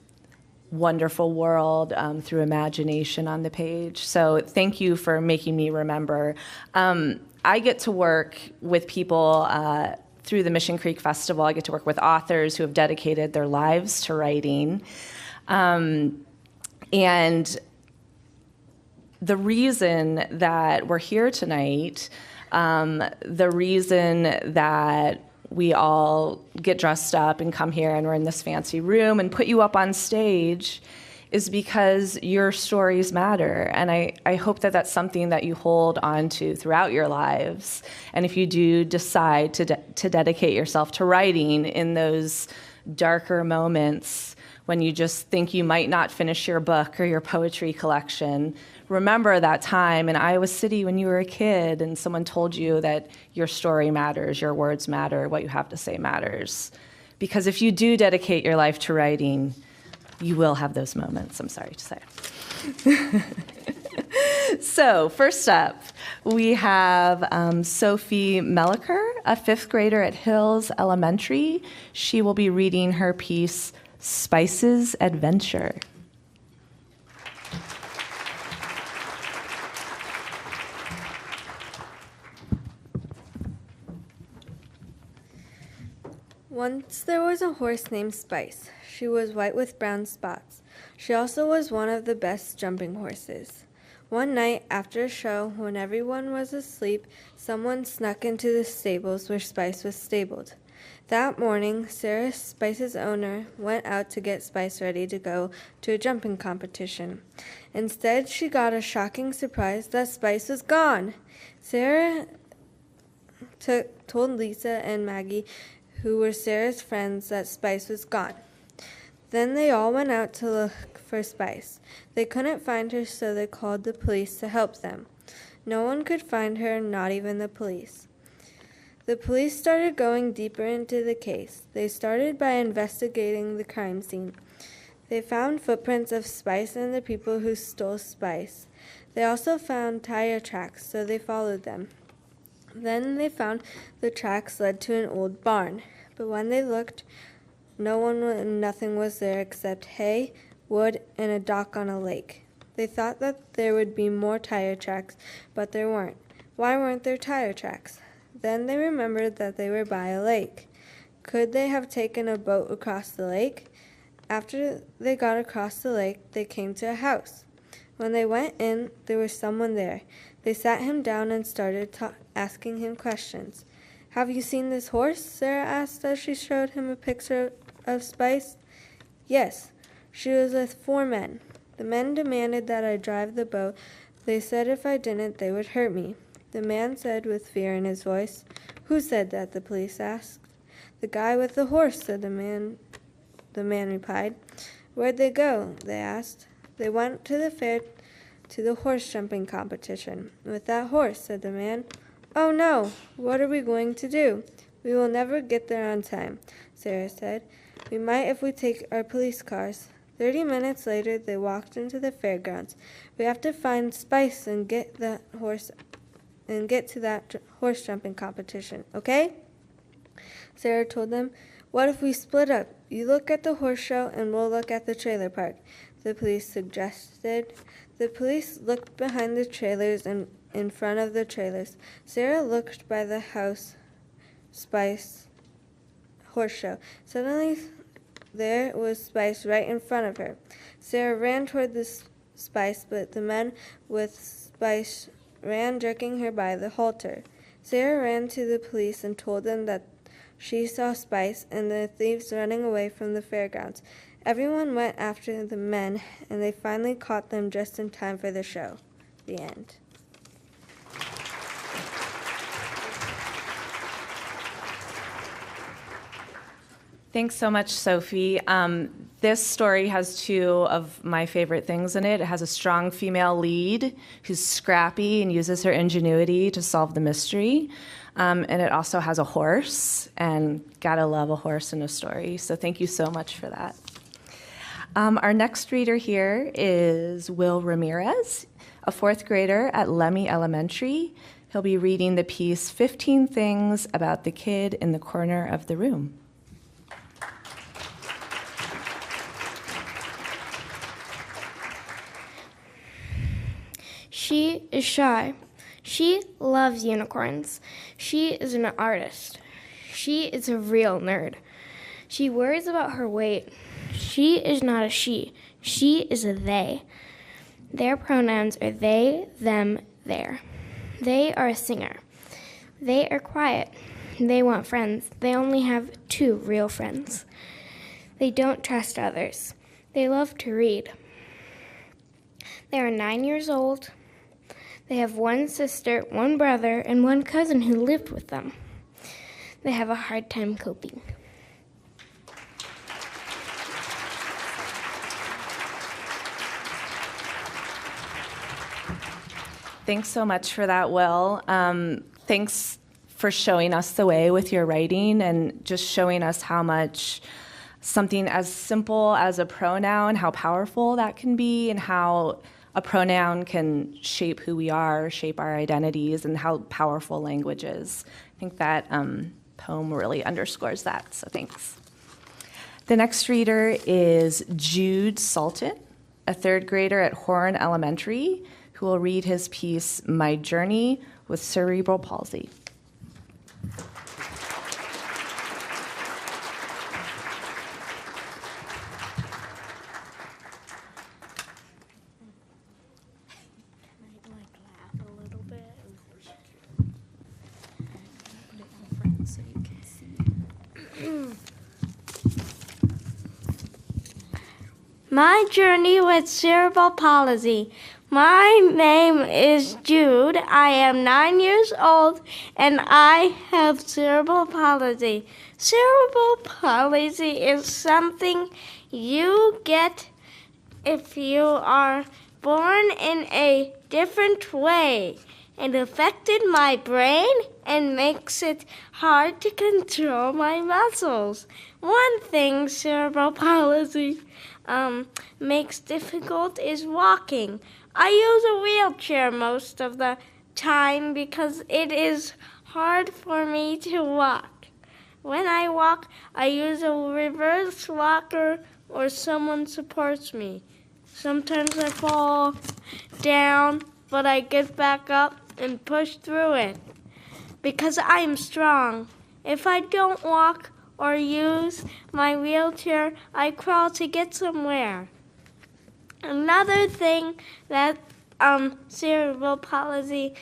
wonderful world through imagination on the page. So thank you for making me remember. I get to work with people through the Mission Creek Festival. I get to work with authors who have dedicated their lives to writing. And the reason that we're here tonight, the reason that we all get dressed up and come here and we're in this fancy room and put you up on stage is because your stories matter. And I hope that that's something that you hold on to throughout your lives. And if you do decide to dedicate yourself to writing in those darker moments when you just think you might not finish your book or your poetry collection, remember that time in Iowa City when you were a kid and someone told you that your story matters, your words matter, what you have to say matters. Because if you do dedicate your life to writing, you will have those moments, I'm sorry to say. So first up, we have Sophie Mell, a fifth grader at Hills Elementary. She will be reading her piece, Spice's Adventure. Once there was a horse named Spice. She was white with brown spots. She also was one of the best jumping horses. One night after a show, when everyone was asleep, someone snuck into the stables where Spice was stabled. That morning, Sarah, Spice's owner, went out to get Spice ready to go to a jumping competition. Instead, she got a shocking surprise that Spice was gone. Sarah told Lisa and Maggie, who were Sarah's friends, that Spice was gone. Then they all went out to look for Spice. They couldn't find her, so they called the police to help them. No one could find her, not even the police. The police started going deeper into the case. They started by investigating the crime scene. They found footprints of Spice and the people who stole Spice. They also found tire tracks, so they followed them. Then they found the tracks led to an old barn. But when they looked, nothing was there except hay, wood, and a dock on a lake. They thought that there would be more tire tracks, but there weren't. Why weren't there tire tracks? Then they remembered that they were by a lake. Could they have taken a boat across the lake? After they got across the lake, they came to a house. When they went in, there was someone there. They sat him down and started asking him questions. "Have you seen this horse?" Sarah asked as she showed him a picture of Spice. "Yes, she was with 4 men. The men demanded that I drive the boat. They said if I didn't, they would hurt me." The man said with fear in his voice. "Who said that?" the police asked. "The guy with the horse," said the man replied. "Where'd they go?" they asked. "They went to the fair to the horse jumping competition." "With that horse," said the man. "Oh no, what are we going to do?" "We will never get there on time," Sarah said. "We might if we take our police cars." 30 minutes later, they walked into the fairgrounds. "We have to find Spice and get to that horse jumping competition, okay?" Sarah told them. "What if we split up? You look at the horse show and we'll look at the trailer park," the police suggested. The police looked behind the trailers and in front of the trailers. Sarah looked by the house, Spice horse show. Suddenly, there was Spice right in front of her. Sarah ran toward the Spice, but the men with Spice ran, jerking her by the halter. Sarah ran to the police and told them that She saw Spice and the thieves running away from the fairgrounds. Everyone went after the men, and they finally caught them just in time for the show. The end. Thanks so much, Sophie. This story has two of my favorite things in it. It has a strong female lead who's scrappy and uses her ingenuity to solve the mystery. And it also has a horse, and gotta love a horse in a story. So thank you so much for that. Our next reader here is Will Ramirez, a fourth grader at Lemmy Elementary. He'll be reading the piece 15 Things About the Kid in the Corner of the Room. She is shy. She loves unicorns. She is an artist. She is a real nerd. She worries about her weight. She is not a she. She is a they. Their pronouns are they, them, their. They are a singer. They are quiet. They want friends. They only have 2 real friends. They don't trust others. They love to read. They are 9 years old. They have 1 sister, 1 brother, and 1 cousin who lived with them. They have a hard time coping. Thanks so much for that, Will. Thanks for showing us the way with your writing and just showing us how much something as simple as a pronoun, how powerful that can be, and how a pronoun can shape who we are, shape our identities, and how powerful language is. I think that poem really underscores that, so thanks. The next reader is Jude Sultan, a third grader at Horn Elementary, who will read his piece, My Journey with Cerebral Palsy. My journey with cerebral palsy. My name is Jude. I am 9 years old and I have cerebral palsy. Cerebral palsy is something you get if you are born in a different way. It affected my brain and makes it hard to control my muscles. One thing cerebral palsy makes difficult is walking. I use a wheelchair most of the time because it is hard for me to walk. When I walk, I use a reverse walker or someone supports me. Sometimes I fall down, but I get back up and push through it because I am strong. If I don't walk or use my wheelchair, I crawl to get somewhere. Another thing that cerebral palsy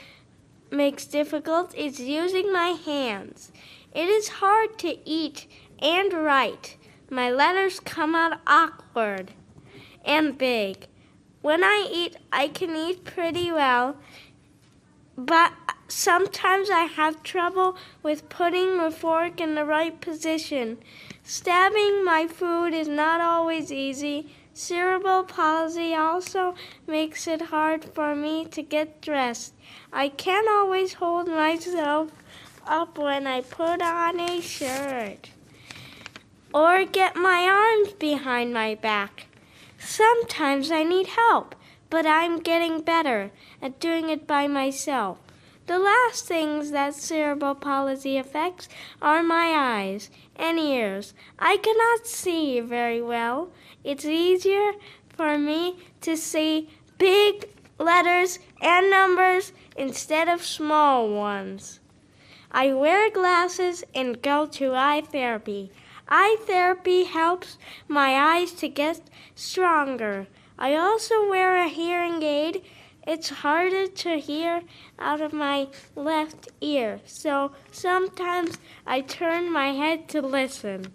makes difficult is using my hands. It is hard to eat and write. My letters come out awkward and big. When I eat, I can eat pretty well, but sometimes I have trouble with putting the fork in the right position. Stabbing my food is not always easy. Cerebral palsy also makes it hard for me to get dressed. I can't always hold myself up when I put on a shirt or get my arms behind my back. Sometimes I need help, but I'm getting better at doing it by myself. The last things that cerebral palsy affects are my eyes and ears. I cannot see very well. It's easier for me to see big letters and numbers instead of small ones. I wear glasses and go to eye therapy. Eye therapy helps my eyes to get stronger. I also wear a hearing aid It's harder to hear out of my left ear, so sometimes I turn my head to listen.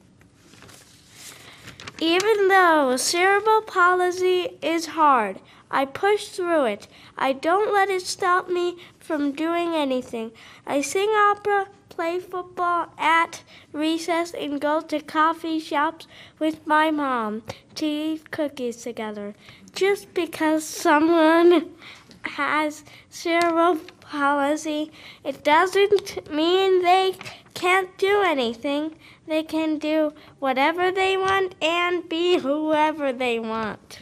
Even though cerebral palsy is hard, I push through it. I don't let it stop me from doing anything. I sing opera, play football at recess, and go to coffee shops with my mom to eat cookies together. Just because someone has cerebral palsy, it doesn't mean they can't do anything. They can do whatever they want and be whoever they want.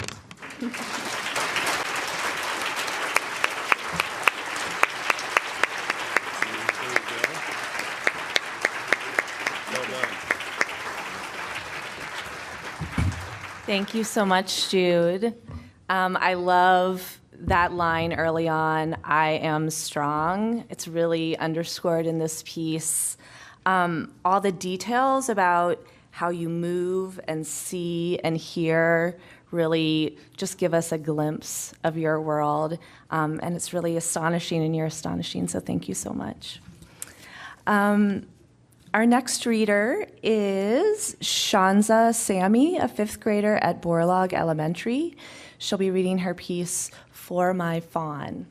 Thank you so much, Jude. I love that line early on, I am strong. It's really underscored in this piece. All the details about how you move and see and hear really just give us a glimpse of your world. And it's really astonishing, and you're astonishing, so thank you so much. Our next reader is Shonda Sami, a 5th grader at Borlaug Elementary. She'll be reading her piece, For My Fawn.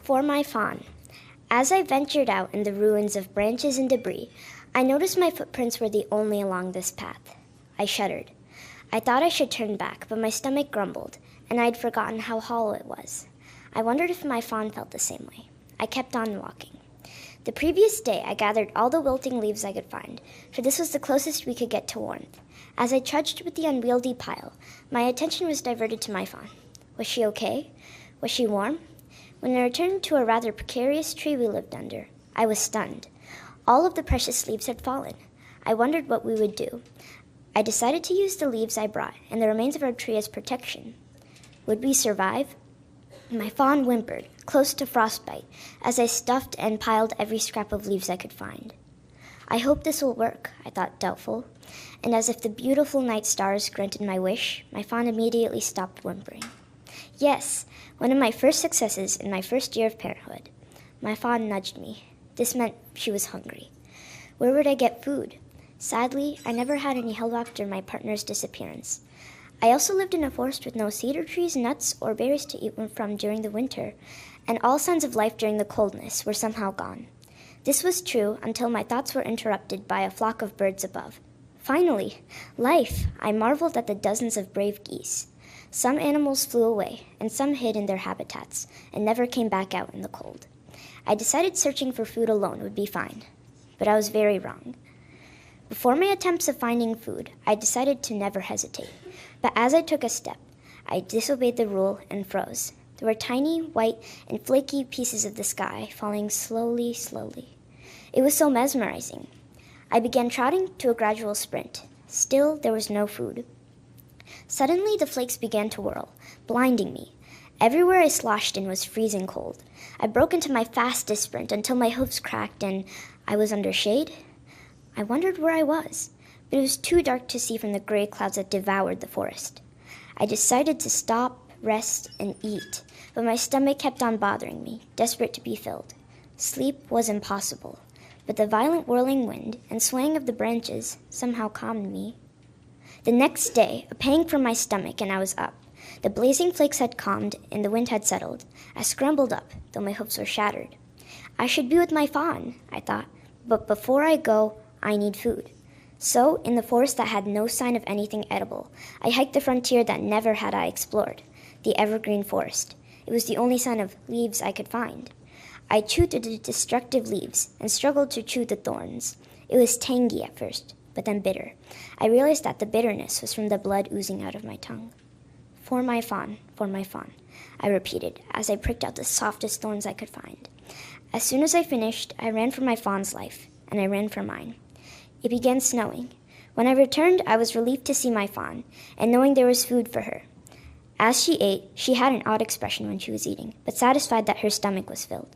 For my fawn. As I ventured out in the ruins of branches and debris, I noticed my footprints were the only along this path. I shuddered. I thought I should turn back, but my stomach grumbled, and I'd forgotten how hollow it was. I wondered if my fawn felt the same way. I kept on walking. The previous day, I gathered all the wilting leaves I could find, for this was the closest we could get to warmth. As I trudged with the unwieldy pile, my attention was diverted to my fawn. Was she okay? Was she warm? When I returned to a rather precarious tree we lived under, I was stunned. All of the precious leaves had fallen. I wondered what we would do. I decided to use the leaves I brought and the remains of our tree as protection. Would we survive? My fawn whimpered, close to frostbite, as I stuffed and piled every scrap of leaves I could find. I hope this will work, I thought, doubtful, and as if the beautiful night stars granted my wish, my fawn immediately stopped whimpering. Yes, one of my first successes in my first year of parenthood. My fawn nudged me. This meant she was hungry. Where would I get food? Sadly, I never had any help after my partner's disappearance. I also lived in a forest with no cedar trees, nuts, or berries to eat from during the winter, and all signs of life during the coldness were somehow gone. This was true until my thoughts were interrupted by a flock of birds above. Finally, life! I marveled at the dozens of brave geese. Some animals flew away, and some hid in their habitats, and never came back out in the cold. I decided searching for food alone would be fine, but I was very wrong. Before my attempts of finding food, I decided to never hesitate. But as I took a step, I disobeyed the rule and froze. There were tiny, white, and flaky pieces of the sky falling slowly, slowly. It was so mesmerizing. I began trotting to a gradual sprint. Still, there was no food. Suddenly, the flakes began to whirl, blinding me. Everywhere I sloshed in was freezing cold. I broke into my fastest sprint until my hoofs cracked and I was under shade. I wondered where I was, but it was too dark to see from the gray clouds that devoured the forest. I decided to stop, rest, and eat, but my stomach kept on bothering me, desperate to be filled. Sleep was impossible, but the violent whirling wind and swaying of the branches somehow calmed me. The next day, a pang from my stomach, and I was up. The blazing flakes had calmed, and the wind had settled. I scrambled up, though my hopes were shattered. I should be with my fawn, I thought, but before I go, I need food. So, in the forest that had no sign of anything edible, I hiked the frontier that never had I explored, the evergreen forest. It was the only sign of leaves I could find. I chewed through the destructive leaves and struggled to chew the thorns. It was tangy at first, but then bitter. I realized that the bitterness was from the blood oozing out of my tongue. For my fawn, I repeated, as I pricked out the softest thorns I could find. As soon as I finished, I ran for my fawn's life, and I ran for mine. It began snowing. When I returned, I was relieved to see my fawn, and knowing there was food for her. As she ate, she had an odd expression when she was eating, but satisfied that her stomach was filled.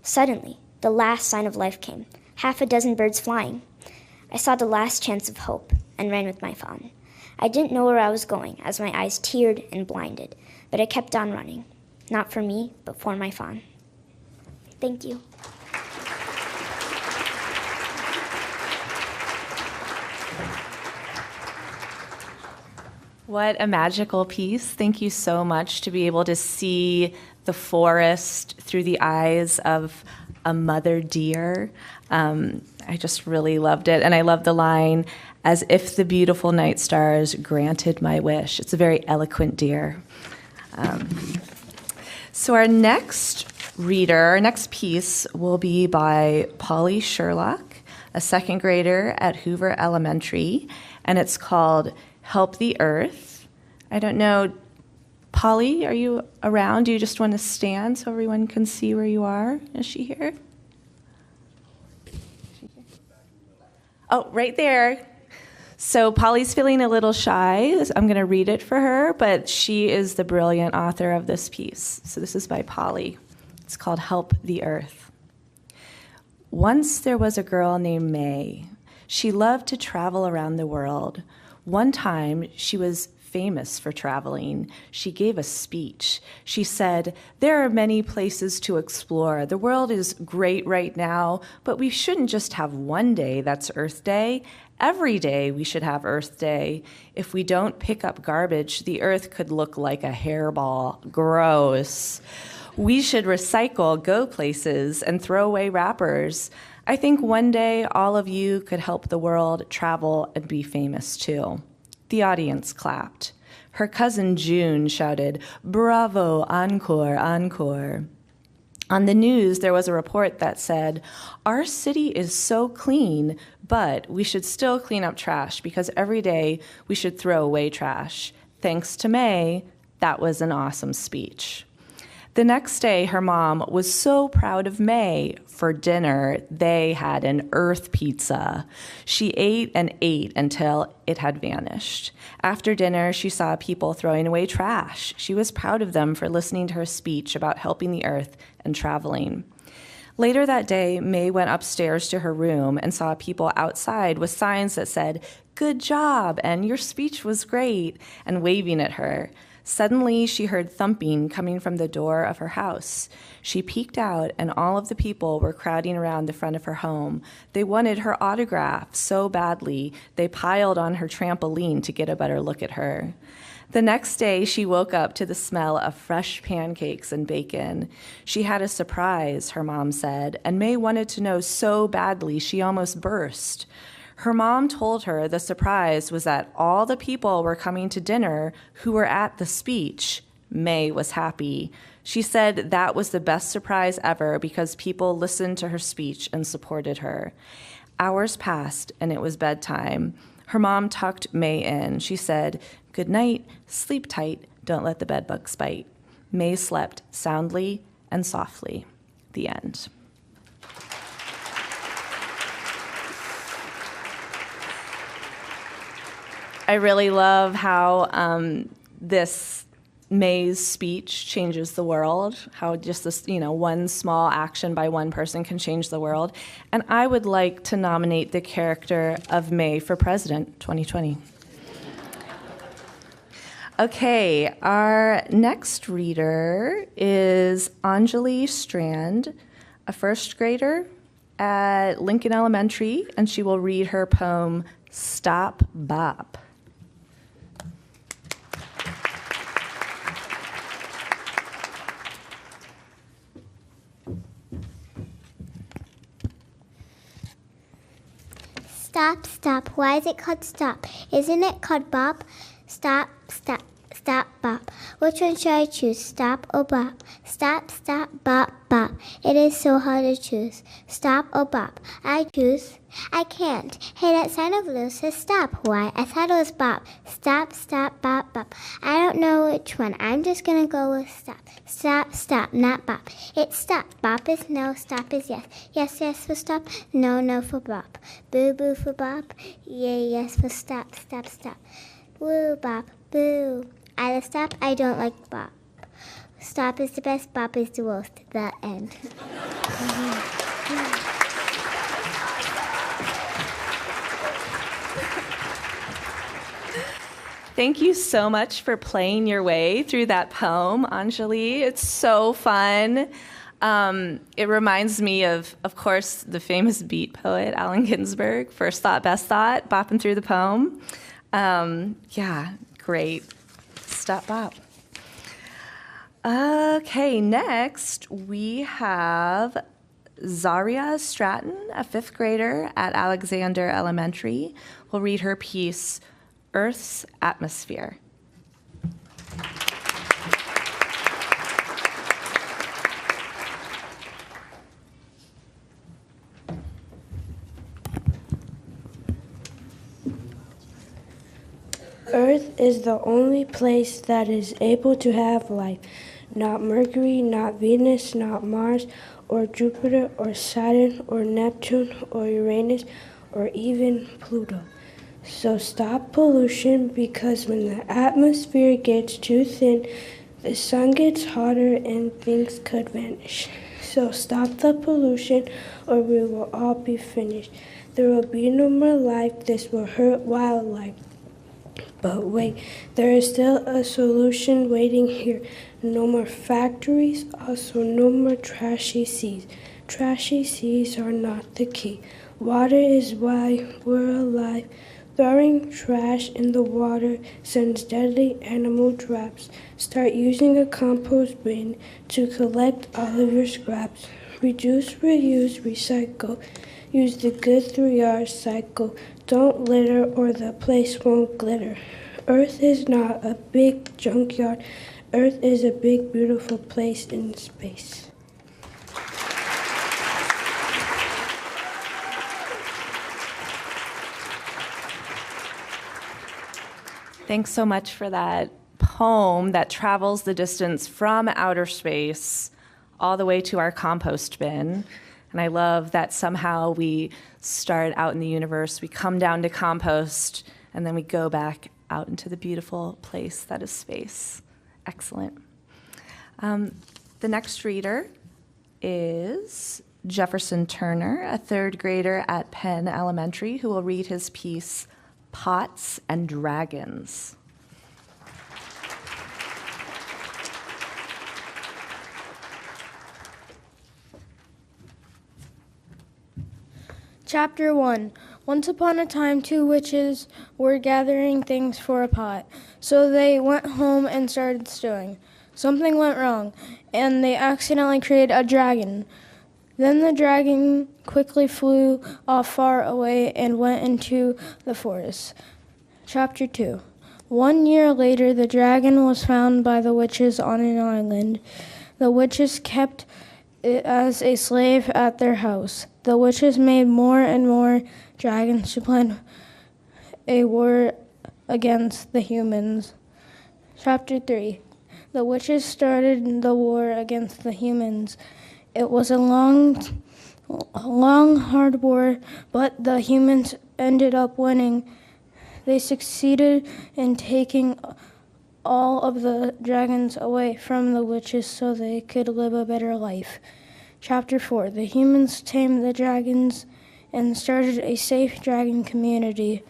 Suddenly, the last sign of life came. half a dozen birds flying. I saw the last chance of hope and ran with my fawn. I didn't know where I was going as my eyes teared and blinded, but I kept on running. Not for me, but for my fawn. Thank you. What a magical piece. Thank you so much to be able to see the forest through the eyes of a mother deer. I just really loved it. And I love the line, "As if the beautiful night stars granted my wish." It's a very eloquent deer. So our next reader, our next piece will be by Polly Sherlock, a second grader at Hoover Elementary, and it's called Help the Earth. I don't know, Polly, are you around? Do you just want to stand so everyone can see where you are? Is she here? Oh, right there. So Polly's feeling a little shy. I'm going to read it for her, but she is the brilliant author of this piece. So this is by Polly. It's called Help the Earth. Once there was a girl named May. She loved to travel around the world. One time, she was famous for traveling. She gave a speech. She said, "There are many places to explore. The world is great right now, but we shouldn't just have one day that's Earth Day. Every day we should have Earth Day. If we don't pick up garbage, the Earth could look like a hairball. Gross. We should recycle, go places, and throw away wrappers. I think one day all of you could help the world travel and be famous too." The audience clapped. Her cousin June shouted, "Bravo, encore, encore." On the news, there was a report that said, "Our city is so clean, but we should still clean up trash because every day we should throw away trash." Thanks to May, that was an awesome speech. The next day, her mom was so proud of May. For dinner, they had an earth pizza. She ate and ate until it had vanished. After dinner, she saw people throwing away trash. She was proud of them for listening to her speech about helping the earth and traveling. Later that day, May went upstairs to her room and saw people outside with signs that said, "Good job," and "Your speech was great," and waving at her. Suddenly, she heard thumping coming from the door of her house. She peeked out, and all of the people were crowding around the front of her home. They wanted her autograph so badly, they piled on her trampoline to get a better look at her. The next day, she woke up to the smell of fresh pancakes and bacon. She had a surprise, her mom said, and May wanted to know so badly she almost burst. Her mom told her the surprise was that all the people were coming to dinner who were at the speech. May was happy. She said that was the best surprise ever because people listened to her speech and supported her. Hours passed, and it was bedtime. Her mom tucked May in. She said, "Good night, sleep tight, don't let the bedbugs bite." May slept soundly and softly. The end. I really love how this May's speech changes the world, how just this, one small action by one person can change the world. And I would like to nominate the character of May for president 2020. Okay, our next reader is Anjali Strand, a first grader at Lincoln Elementary, and she will read her poem, Stop Bop. Stop, stop. Why is it called stop? Isn't it called bop? Stop, stop, stop, bop. Which one should I choose? Stop or bop? Stop, stop, bop, bop. It is so hard to choose. Stop or bop? I choose. I can't. Hey, that sign over there says stop. Why? I thought it was bop. Stop, stop, bop, bop. I don't know which one. I'm just gonna go with stop. Stop, stop, not bop. It's stop. Bop is no, stop is yes. Yes, yes for stop. No, no for bop. Boo, boo for bop. Yay, yes for stop, stop, stop. Woo, bop, boo. I love stop. I don't like bop. Stop is the best. Bop is the worst. The end. Thank you so much for playing your way through that poem, Anjali. It's so fun. It reminds me of course, the famous beat poet, Allen Ginsberg, First Thought, Best Thought, bopping through the poem. Yeah, great. Stop bop. Okay, next we have Zaria Stratton, a 5th grader at Alexander Elementary, will read her piece, Earth's Atmosphere. Earth is the only place that is able to have life. Not Mercury, not Venus, not Mars, or Jupiter, or Saturn, or Neptune, or Uranus, or even Pluto. So stop pollution, because when the atmosphere gets too thin, the sun gets hotter and things could vanish. So stop the pollution, or we will all be finished. There will be no more life. This will hurt wildlife. But wait, there is still a solution waiting here. No more factories, also no more trashy seas. Trashy seas are not the key. Water is why we're alive. Throwing trash in the water sends deadly animal traps. Start using a compost bin to collect all of your scraps. Reduce, reuse, recycle. Use the good 3R cycle. Don't litter or the place won't glitter. Earth is not a big junkyard. Earth is a big, beautiful place in space. Thanks so much for that poem that travels the distance from outer space all the way to our compost bin. And I love that somehow we start out in the universe, we come down to compost, and then we go back out into the beautiful place that is space. Excellent. The next reader is Jefferson Turner, a 3rd grader at Penn Elementary, who will read his piece, Pots and Dragons. Chapter 1. Once upon a time, 2 witches were gathering things for a pot. So they went home and started stewing. Something went wrong, and they accidentally created a dragon. Then the dragon quickly flew off far away and went into the forest. Chapter 2. 1 year later, the dragon was found by the witches on an island. The witches kept it as a slave at their house. The witches made more and more dragons to plan a war against the humans. Chapter 3. The witches started the war against the humans. It was a long, hard war, but the humans ended up winning. They succeeded in taking all of the dragons away from the witches so they could live a better life. Chapter 4. The humans tamed the dragons and started a safe dragon community.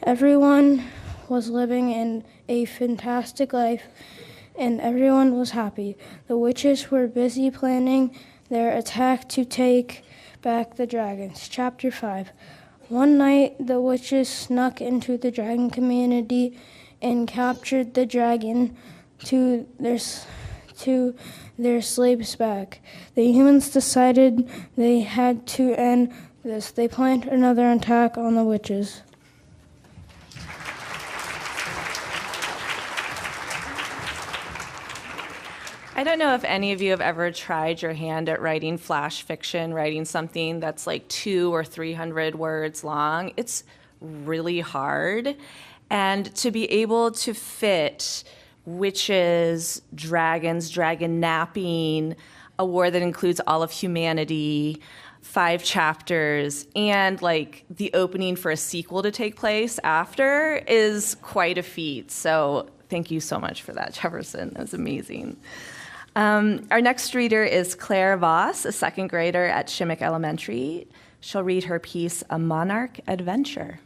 Everyone was living in a fantastic life, and everyone was happy. The witches were busy planning their attack to take back the dragons. Chapter 5. One night, the witches snuck into the dragon community and captured the dragon to their slaves back. The humans decided they had to end this. They planned another attack on the witches. I don't know if any of you have ever tried your hand at writing flash fiction, writing something that's like 200 or 300 words long. It's really hard. And to be able to fit witches, dragons, dragon napping, a war that includes all of humanity, 5 chapters, and like the opening for a sequel to take place after is quite a feat. So thank you so much for that, Jefferson. That was amazing. Our next reader is Claire Voss, a 2nd grader at Shimmick Elementary. She'll read her piece, A Monarch Adventure.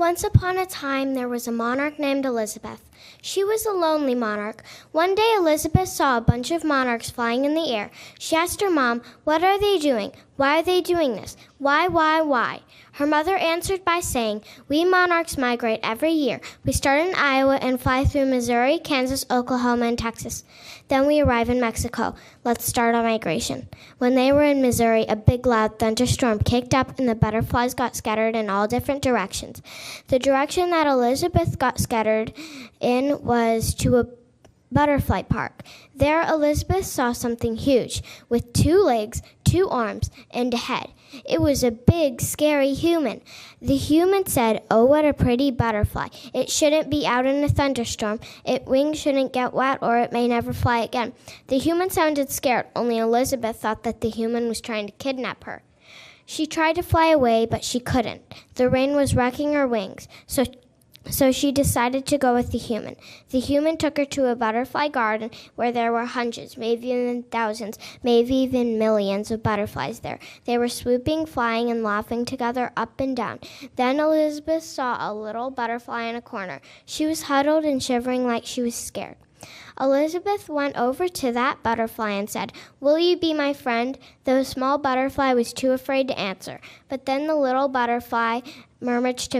Once upon a time, there was a monarch named Elizabeth. She was a lonely monarch. One day, Elizabeth saw a bunch of monarchs flying in the air. She asked her mom, "What are they doing? Why are they doing this? Why? Her mother answered by saying, "We monarchs migrate every year. We start in Iowa and fly through Missouri, Kansas, Oklahoma, and Texas. Then we arrive in Mexico. Let's start our migration." When they were in Missouri, a big loud thunderstorm kicked up and the butterflies got scattered in all different directions. The direction that Elizabeth got scattered in was to a butterfly park. There Elizabeth saw something huge with 2 legs, 2 arms, and a head. It was a big, scary human. The human said, "Oh, what a pretty butterfly. It shouldn't be out in a thunderstorm. Its wings shouldn't get wet or it may never fly again." The human sounded scared, only Elizabeth thought that the human was trying to kidnap her. She tried to fly away, but she couldn't. The rain was wrecking her wings, so she decided to go with the human. The human took her to a butterfly garden where there were hundreds, maybe even thousands, maybe even millions of butterflies there. They were swooping, flying, and laughing together up and down. Then Elizabeth saw a little butterfly in a corner. She was huddled and shivering like she was scared. Elizabeth went over to that butterfly and said, "Will you be my friend?" The small butterfly was too afraid to answer. But then the little butterfly managed to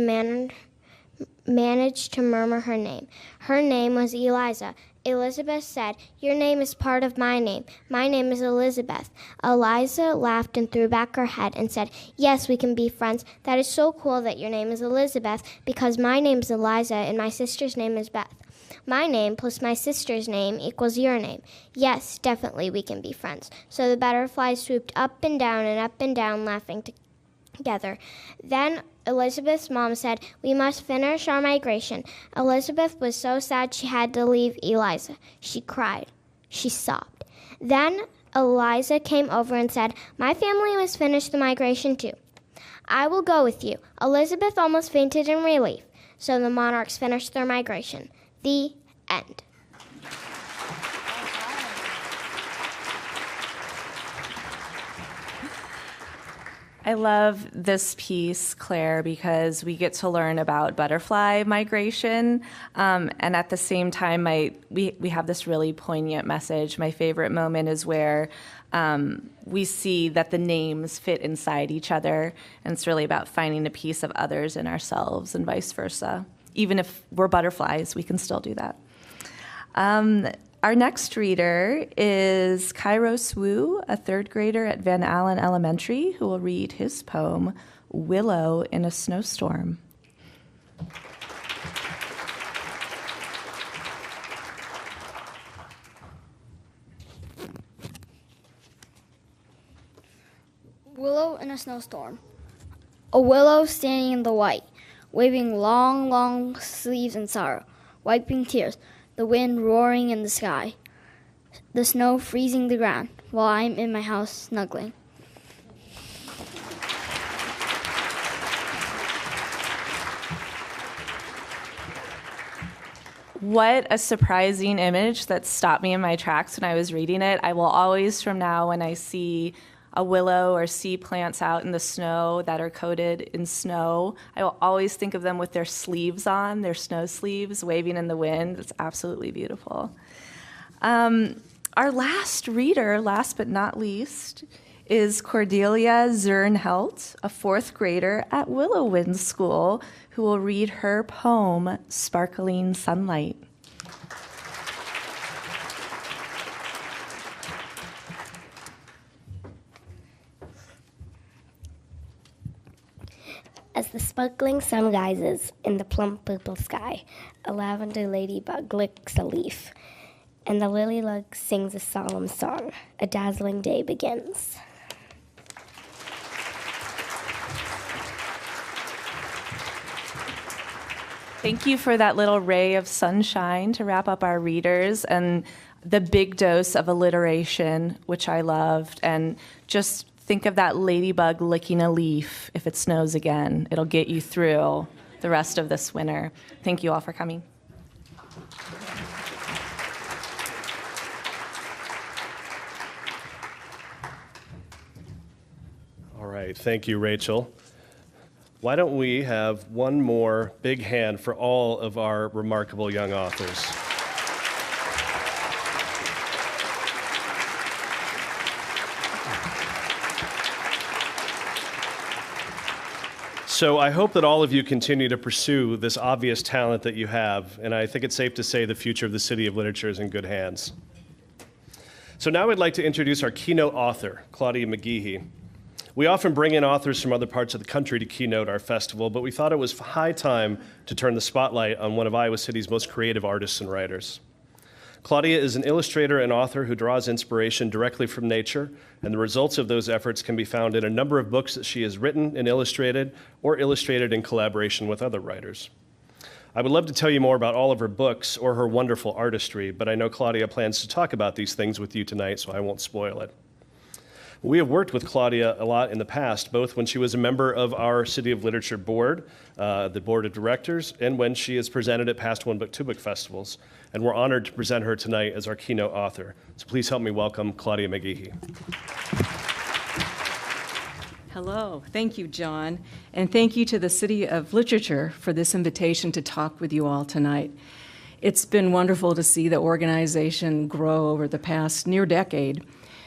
murmur her name. Her name was Eliza. Elizabeth said, "Your name is part of my name. My name is Elizabeth." Eliza laughed and threw back her head and said, "Yes, we can be friends. That is so cool that your name is Elizabeth, because my name is Eliza and my sister's name is Beth. My name plus my sister's name equals your name. Yes, definitely we can be friends." So the butterflies swooped up and down, laughing together. Then Elizabeth's mom said, "We must finish our migration." Elizabeth was so sad she had to leave Eliza. She cried. She sobbed. Then Eliza came over and said, "My family must finish the migration too. I will go with you." Elizabeth almost fainted in relief. So the monarchs finished their migration. The end. I love this piece, Claire, because we get to learn about butterfly migration, and at the same time, we have this really poignant message. My favorite moment is where we see that the names fit inside each other, and it's really about finding a piece of others in ourselves and vice versa. Even if we're butterflies, we can still do that. Our next reader is Kairos Wu, a 3rd grader at Van Allen Elementary, who will read his poem, Willow in a Snowstorm. Willow in a snowstorm. A willow standing in the white, waving long, long sleeves in sorrow, wiping tears, the wind roaring in the sky, the snow freezing the ground, while I'm in my house snuggling. What a surprising image that stopped me in my tracks when I was reading it. I will always, from now, when I see a willow or see plants out in the snow that are coated in snow, I will always think of them with their sleeves on, their snow sleeves, waving in the wind. It's absolutely beautiful. Our last reader, last but not least, is Cordelia Zernhelt, a 4th grader at Willow Wind School, who will read her poem, Sparkling Sunlight. As the sparkling sun rises in the plump purple sky, a lavender ladybug licks a leaf, and the lilybug sings a solemn song. A dazzling day begins. Thank you for that little ray of sunshine to wrap up our readers, and the big dose of alliteration, which I loved, and just think of that ladybug licking a leaf if it snows again. It'll get you through the rest of this winter. Thank you all for coming. All right, thank you, Rachel. Why don't we have one more big hand for all of our remarkable young authors? So I hope that all of you continue to pursue this obvious talent that you have, and I think it's safe to say the future of the City of Literature is in good hands. So now I'd like to introduce our keynote author, Claudia McGehee. We often bring in authors from other parts of the country to keynote our festival, but we thought it was high time to turn the spotlight on one of Iowa City's most creative artists and writers. Claudia is an illustrator and author who draws inspiration directly from nature, and the results of those efforts can be found in a number of books that she has written and illustrated, or illustrated in collaboration with other writers. I would love to tell you more about all of her books or her wonderful artistry, but I know Claudia plans to talk about these things with you tonight, so I won't spoil it. We have worked with Claudia a lot in the past, both when she was a member of our City of Literature board, the board of directors, and when she has presented at past One Book, Two Book festivals. And we're honored to present her tonight as our keynote author. So please help me welcome Claudia McGehee. Hello, thank you, John, and thank you to the City of Literature for this invitation to talk with you all tonight. It's been wonderful to see the organization grow over the past near decade,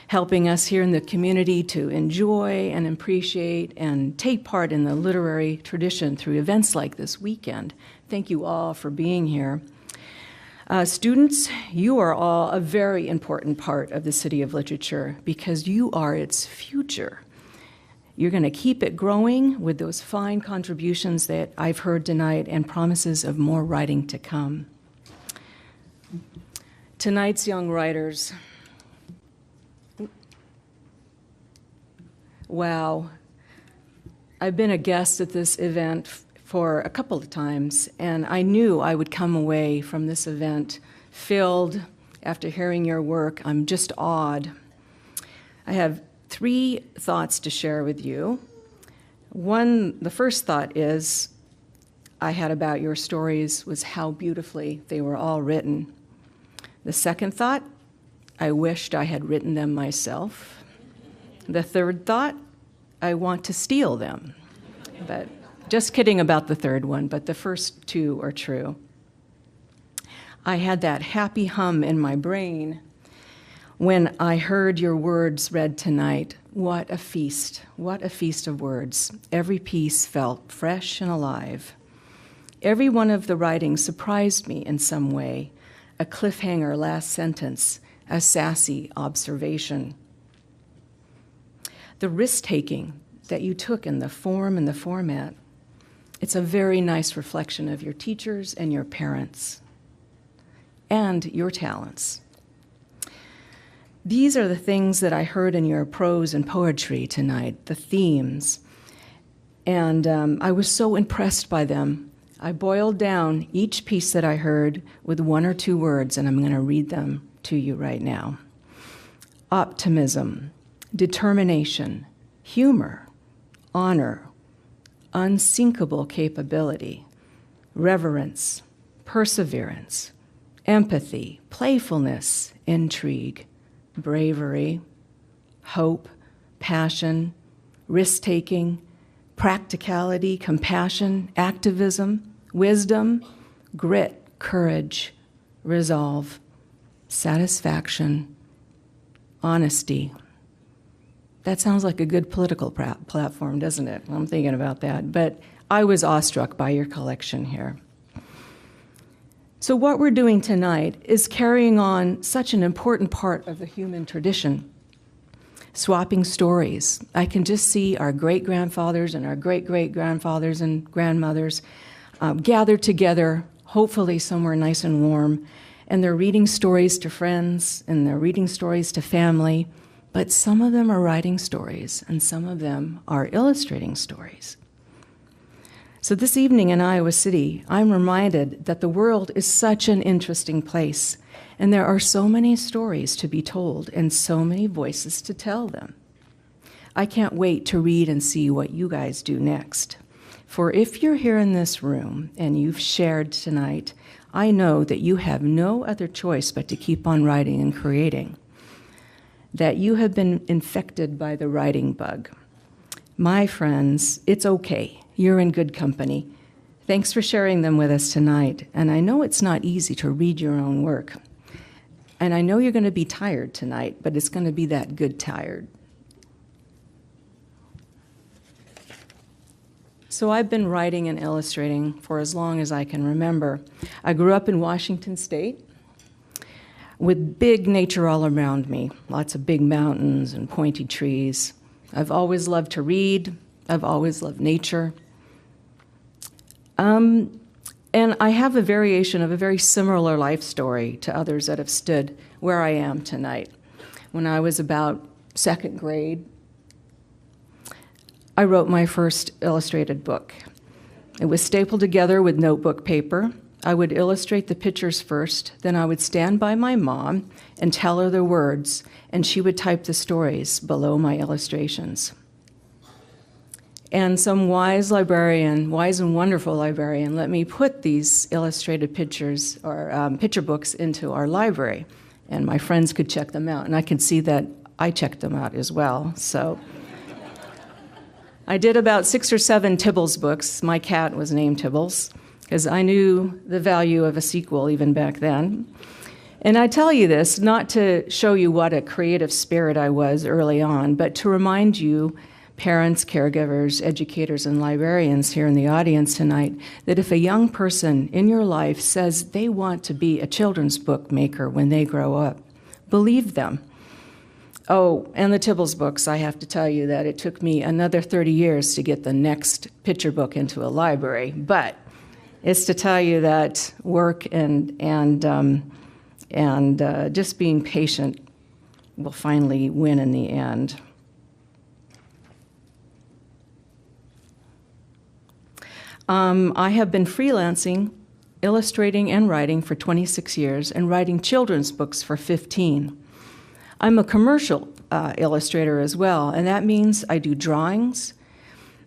helping us here in the community to enjoy and appreciate and take part in the literary tradition through events like this weekend. Thank you all for being here. Students, you are all a very important part of the City of Literature because you are its future. You're going to keep it growing with those fine contributions that I've heard tonight and promises of more writing to come. Tonight's young writers. Wow. I've been a guest at this event for a couple of times, and I knew I would come away from this event filled after hearing your work. I'm just awed. I have 3 thoughts to share with you. The first thought is I had about your stories was how beautifully they were all written. The second thought, I wished I had written them myself. The third thought, I want to steal them. But just kidding about the third one, but the first 2 are true. I had that happy hum in my brain when I heard your words read tonight. What a feast of words. Every piece felt fresh and alive. Every one of the writings surprised me in some way. A cliffhanger last sentence, a sassy observation. The risk-taking that you took in the form and the format, it's a very nice reflection of your teachers and your parents and your talents. These are the things that I heard in your prose and poetry tonight, the themes, and I was so impressed by them. I boiled down each piece that I heard with 1 or 2 words, and I'm going to read them to you right now. Optimism, determination, humor, honor, unsinkable capability, reverence, perseverance, empathy, playfulness, intrigue, bravery, hope, passion, risk-taking, practicality, compassion, activism, wisdom, grit, courage, resolve, satisfaction, honesty. That sounds like a good political platform, doesn't it? I'm thinking about that. But I was awestruck by your collection here. So what we're doing tonight is carrying on such an important part of the human tradition, swapping stories. I can just see our great-grandfathers and our great-great-grandfathers and grandmothers gathered together, hopefully somewhere nice and warm, and they're reading stories to friends, and they're reading stories to family, but some of them are writing stories, and some of them are illustrating stories. So this evening in Iowa City, I'm reminded that the world is such an interesting place, and there are so many stories to be told and so many voices to tell them. I can't wait to read and see what you guys do next. For if you're here in this room and you've shared tonight, I know that you have no other choice but to keep on writing and creating, that you have been infected by the writing bug. My friends, it's okay. You're in good company. Thanks for sharing them with us tonight. And I know it's not easy to read your own work. And I know you're going to be tired tonight, but it's going to be that good tired. So I've been writing and illustrating for as long as I can remember. I grew up in Washington State with big nature all around me, lots of big mountains and pointy trees. I've always loved to read. I've always loved nature. And I have a variation of a very similar life story to others that have stood where I am tonight. When I was about second grade, I wrote my first illustrated book. It was stapled together with notebook paper. I would illustrate the pictures first, then I would stand by my mom and tell her the words, and she would type the stories below my illustrations. And some wise librarian, wise and wonderful librarian, let me put these illustrated pictures or picture books into our library, and my friends could check them out, and I could see that I checked them out as well. So I did about 6 or 7 Tibbles books. My cat was named Tibbles, because I knew the value of a sequel even back then. And I tell you this not to show you what a creative spirit I was early on, but to remind you, parents, caregivers, educators, and librarians here in the audience tonight, that if a young person in your life says they want to be a children's book maker when they grow up, believe them. Oh, and the Tibbles books, I have to tell you that it took me another 30 years to get the next picture book into a library, but it's to tell you that work and just being patient will finally win in the end. I have been freelancing, illustrating and writing for 26 years and writing children's books for 15. I'm a commercial illustrator as well, and that means I do drawings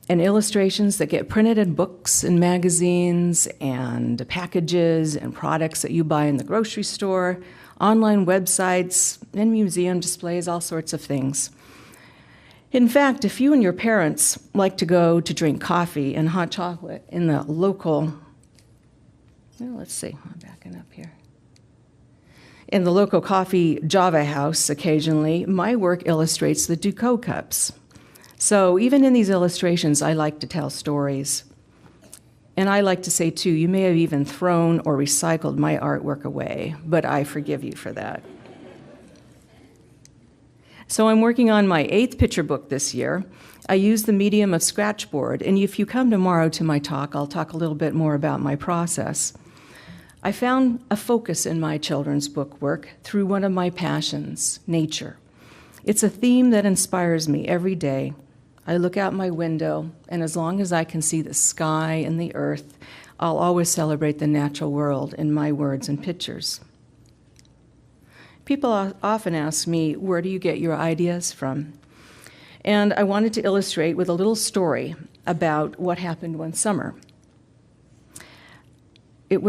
and illustrations that get printed in books and magazines and packages and products that you buy in the grocery store, online websites, and museum displays, all sorts of things. In fact, if you and your parents like to go to drink coffee and hot chocolate in the local, let's see, I'm backing up here. In the local coffee Java house occasionally, my work illustrates the Ducot cups. So even in these illustrations, I like to tell stories. And I like to say, too, you may have even thrown or recycled my artwork away, but I forgive you for that. So I'm working on my 8th picture book this year. I use the medium of scratchboard, and if you come tomorrow to my talk, I'll talk a little bit more about my process. I found a focus in my children's book work through one of my passions, nature. It's a theme that inspires me every day. I look out my window, and as long as I can see the sky and the earth, I'll always celebrate the natural world in my words and pictures. People often ask me, where do you get your ideas from? And I wanted to illustrate with a little story about what happened one summer. It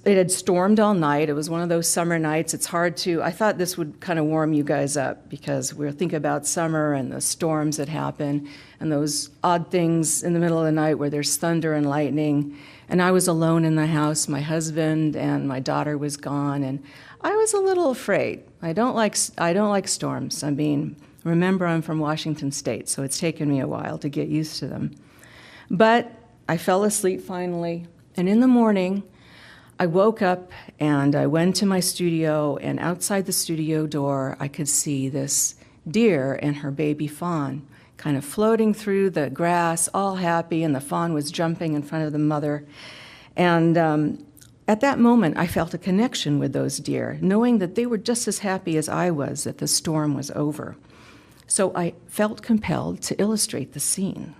had stormed all night. It was one of those summer nights. It's hard to, I thought this would kind of warm you guys up because we're thinking about summer and the storms that happen and those odd things in the middle of the night where there's thunder and lightning. And I was alone in the house. My husband and my daughter was gone, and I was a little afraid. I don't like storms. I mean, remember, I'm from Washington State, so it's taken me a while to get used to them. But I fell asleep finally, and in the morning, I woke up and I went to my studio, and outside the studio door, I could see this deer and her baby fawn kind of floating through the grass, all happy, and the fawn was jumping in front of the mother. And at that moment, I felt a connection with those deer, knowing that they were just as happy as I was that the storm was over. So I felt compelled to illustrate the scene.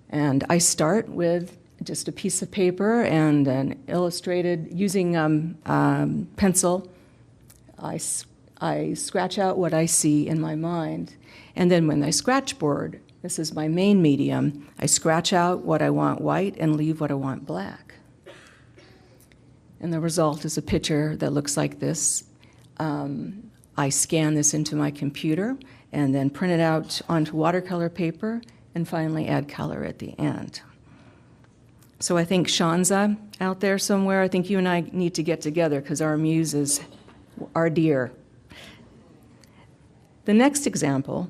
And I start with just a piece of paper and an illustrated, using pencil. I scratch out what I see in my mind. And then when I scratchboard, this is my main medium, I scratch out what I want white and leave what I want black. And the result is a picture that looks like this. I scan this into my computer and then print it out onto watercolor paper and finally add color at the end. So I think Shanza out there somewhere, I think you and I need to get together because our muses are dear. The next example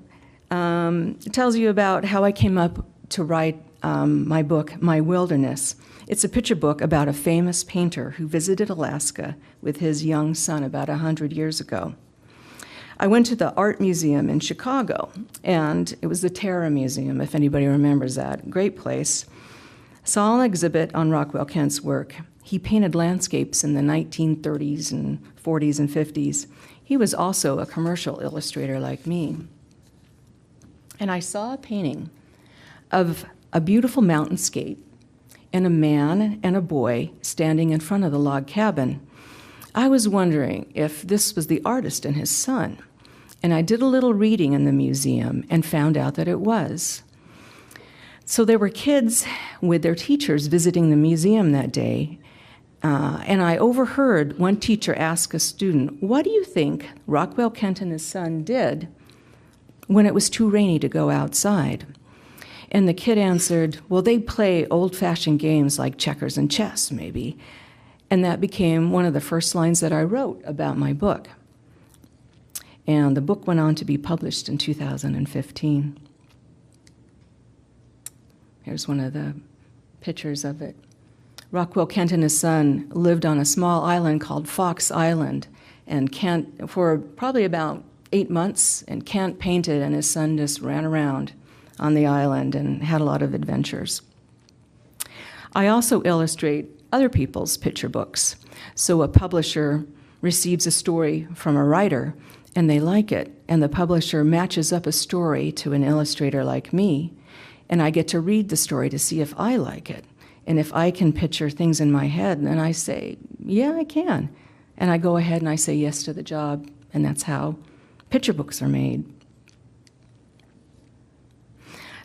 tells you about how I came up to write my book, My Wilderness. It's a picture book about a famous painter who visited Alaska with his young son about 100 years ago. I went to the art museum in Chicago, and it was the Terra Museum, if anybody remembers that. Great place. Saw an exhibit on Rockwell Kent's work. He painted landscapes in the 1930s and 40s and 50s. He was also a commercial illustrator like me. And I saw a painting of a beautiful mountainscape and a man and a boy standing in front of the log cabin. I was wondering if this was the artist and his son. And I did a little reading in the museum and found out that it was. So there were kids with their teachers visiting the museum that day, and I overheard one teacher ask a student, "What do you think Rockwell Kent and his son did when it was too rainy to go outside?" And the kid answered, "Well, they play old-fashioned games like checkers and chess, maybe." And that became one of the first lines that I wrote about my book. And the book went on to be published in 2015. Here's one of the pictures of it. Rockwell Kent and his son lived on a small island called Fox Island, and Kent, for probably about 8 months, and Kent painted and his son just ran around on the island and had a lot of adventures. I also illustrate other people's picture books. So a publisher receives a story from a writer, and they like it, and the publisher matches up a story to an illustrator like me, and I get to read the story to see if I like it. And if I can picture things in my head, then I say, yeah, I can. And I go ahead and I say yes to the job, and that's how picture books are made.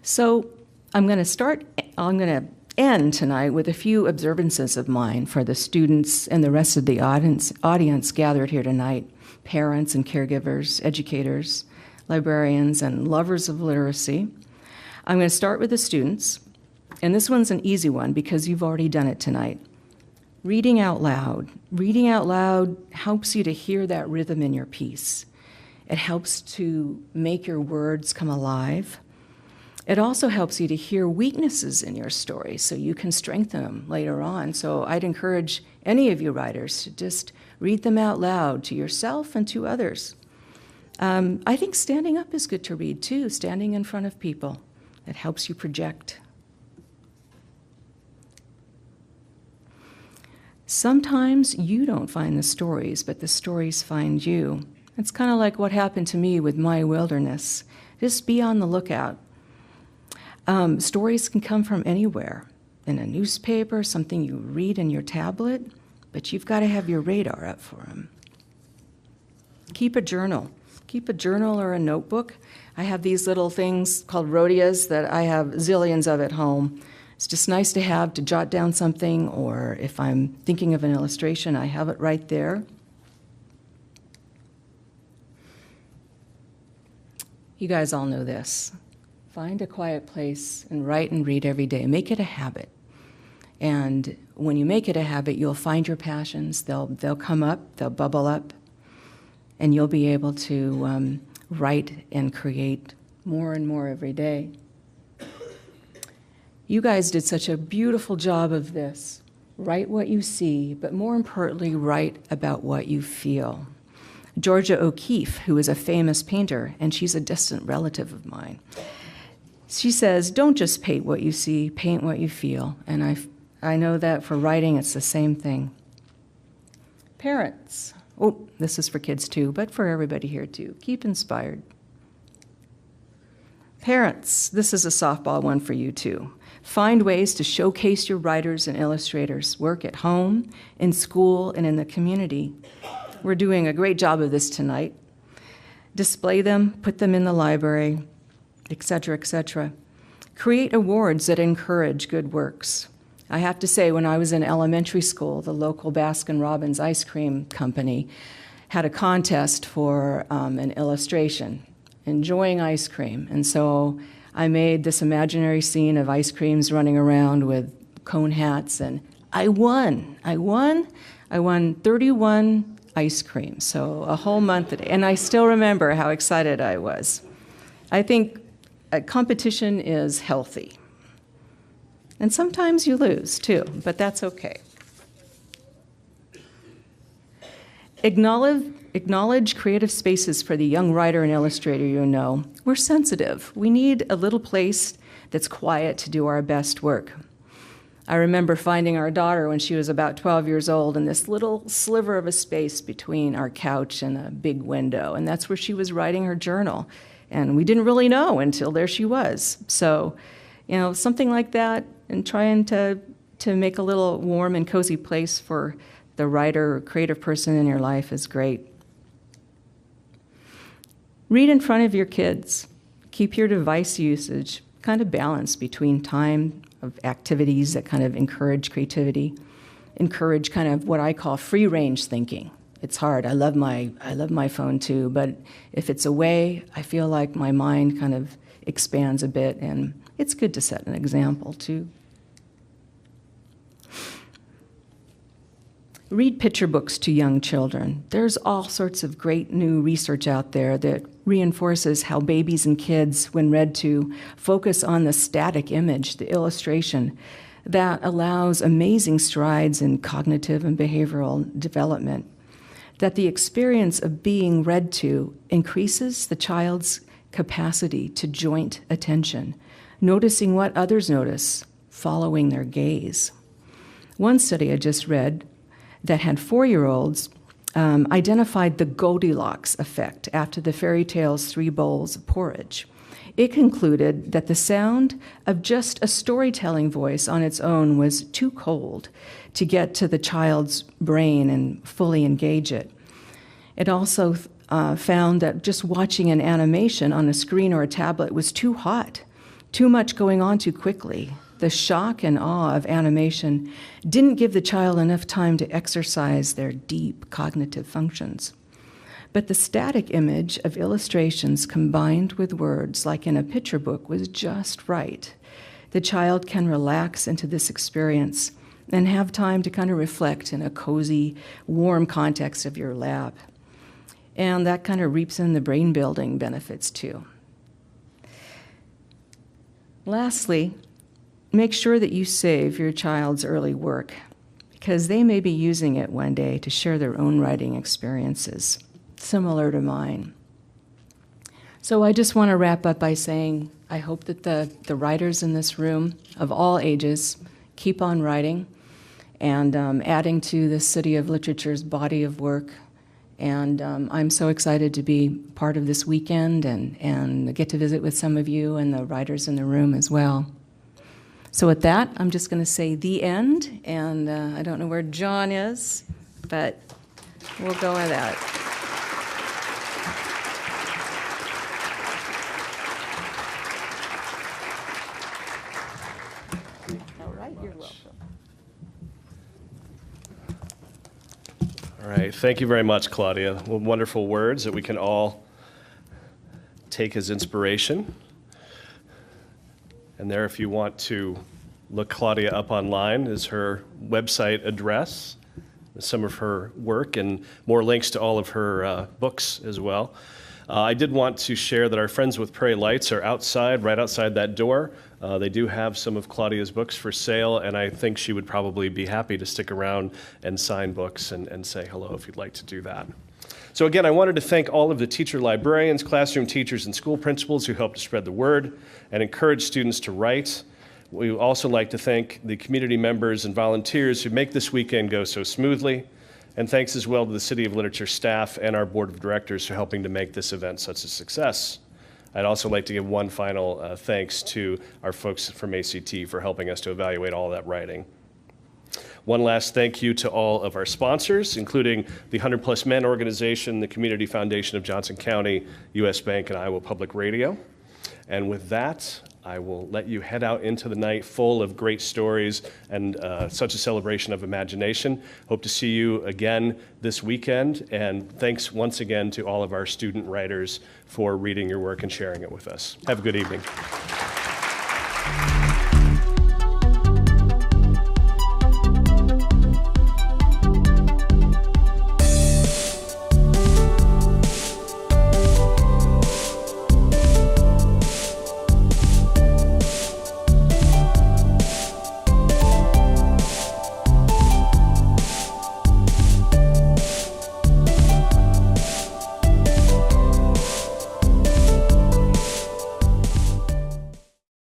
So I'm going to end tonight with a few observances of mine for the students and the rest of the audience gathered here tonight, parents and caregivers, educators, librarians, and lovers of literacy. I'm going to start with the students, and this one's an easy one because you've already done it tonight. Reading out loud. Reading out loud helps you to hear that rhythm in your piece. It helps to make your words come alive. It also helps you to hear weaknesses in your story so you can strengthen them later on. So I'd encourage any of you writers to just read them out loud to yourself and to others. I think standing up is good to read too, standing in front of people. It helps you project. Sometimes you don't find the stories, but the stories find you. It's kind of like what happened to me with My Wilderness. Just be on the lookout. Stories can come from anywhere, in a newspaper, something you read in your tablet, but you've got to have your radar up for them. Keep a journal. Keep a journal or a notebook. I have these little things called rhodias that I have zillions of at home. It's just nice to have to jot down something, or if I'm thinking of an illustration, I have it right there. You guys all know this. Find a quiet place and write and read every day. Make it a habit. And when you make it a habit, you'll find your passions. They'll come up, they'll bubble up, and you'll be able to write and create more and more every day. You guys did such a beautiful job of this. Write what you see, but more importantly, write about what you feel. Georgia O'Keeffe, who is a famous painter, and she's a distant relative of mine, she says, don't just paint what you see, paint what you feel. And I know that for writing, it's the same thing. Parents, oh, this is for kids too, but for everybody here too. Keep inspired. Parents, this is a softball one for you too. Find ways to showcase your writers and illustrators' work at home, in school, and in the community. We're doing a great job of this tonight. Display them, put them in the library, etc., etc. Create awards that encourage good works. I have to say, when I was in elementary school, the local Baskin-Robbins ice cream company had a contest for an illustration, enjoying ice cream. And so I made this imaginary scene of ice creams running around with cone hats, and I won 31 ice cream, so a whole month a day. And I still remember how excited I was. I think competition is healthy. And sometimes you lose too, but that's okay. Acknowledge creative spaces for the young writer and illustrator you know. We're sensitive. We need a little place that's quiet to do our best work. I remember finding our daughter when she was about 12 years old in this little sliver of a space between our couch and a big window, and that's where she was writing her journal. And we didn't really know until there she was. So, something like that, and trying to make a little warm and cozy place for the writer or creative person in your life is great. Read in front of your kids. Keep your device usage kind of balanced between time of activities that kind of encourage creativity, encourage kind of what I call free range thinking. It's hard. I love my phone too, but if it's away, I feel like my mind kind of expands a bit, and it's good to set an example too. Read picture books to young children. There's all sorts of great new research out there that reinforces how babies and kids, when read to, focus on the static image, the illustration, that allows amazing strides in cognitive and behavioral development. That the experience of being read to increases the child's capacity to joint attention, noticing what others notice, following their gaze. One study I just read that had 4-year-olds identified the Goldilocks effect after the fairy tale's 3 bowls of porridge. It concluded that the sound of just a storytelling voice on its own was too cold to get to the child's brain and fully engage it. It also found that just watching an animation on a screen or a tablet was too hot, too much going on too quickly. The shock and awe of animation didn't give the child enough time to exercise their deep cognitive functions. But the static image of illustrations combined with words, like in a picture book, was just right. The child can relax into this experience and have time to kind of reflect in a cozy, warm context of your lab. And that kind of reaps in the brain building benefits too. Lastly, make sure that you save your child's early work, because they may be using it one day to share their own writing experiences, similar to mine. So I just want to wrap up by saying I hope that the writers in this room of all ages keep on writing and adding to the City of Literature's body of work. And I'm so excited to be part of this weekend and get to visit with some of you and the writers in the room as well. So with that, I'm just going to say the end, and I don't know where John is, but we'll go with that. All right, you're welcome. All right, thank you very much, Claudia. Wonderful words that we can all take as inspiration. And there, if you want to look Claudia up online, is her website address, some of her work, and more links to all of her books as well. I did want to share that our friends with Prairie Lights are outside, right outside that door. They do have some of Claudia's books for sale, and I think she would probably be happy to stick around and sign books and say hello if you'd like to do that. So again, I wanted to thank all of the teacher librarians, classroom teachers, and school principals who helped to spread the word and encourage students to write. We would also like to thank the community members and volunteers who make this weekend go so smoothly. And thanks as well to the City of Literature staff and our board of directors for helping to make this event such a success. I'd also like to give one final thanks to our folks from ACT for helping us to evaluate all that writing. One last thank you to all of our sponsors, including the 100 Plus Men organization, the Community Foundation of Johnson County, U.S. Bank, and Iowa Public Radio. And with that, I will let you head out into the night full of great stories and such a celebration of imagination. Hope to see you again this weekend. And thanks once again to all of our student writers for reading your work and sharing it with us. Have a good evening.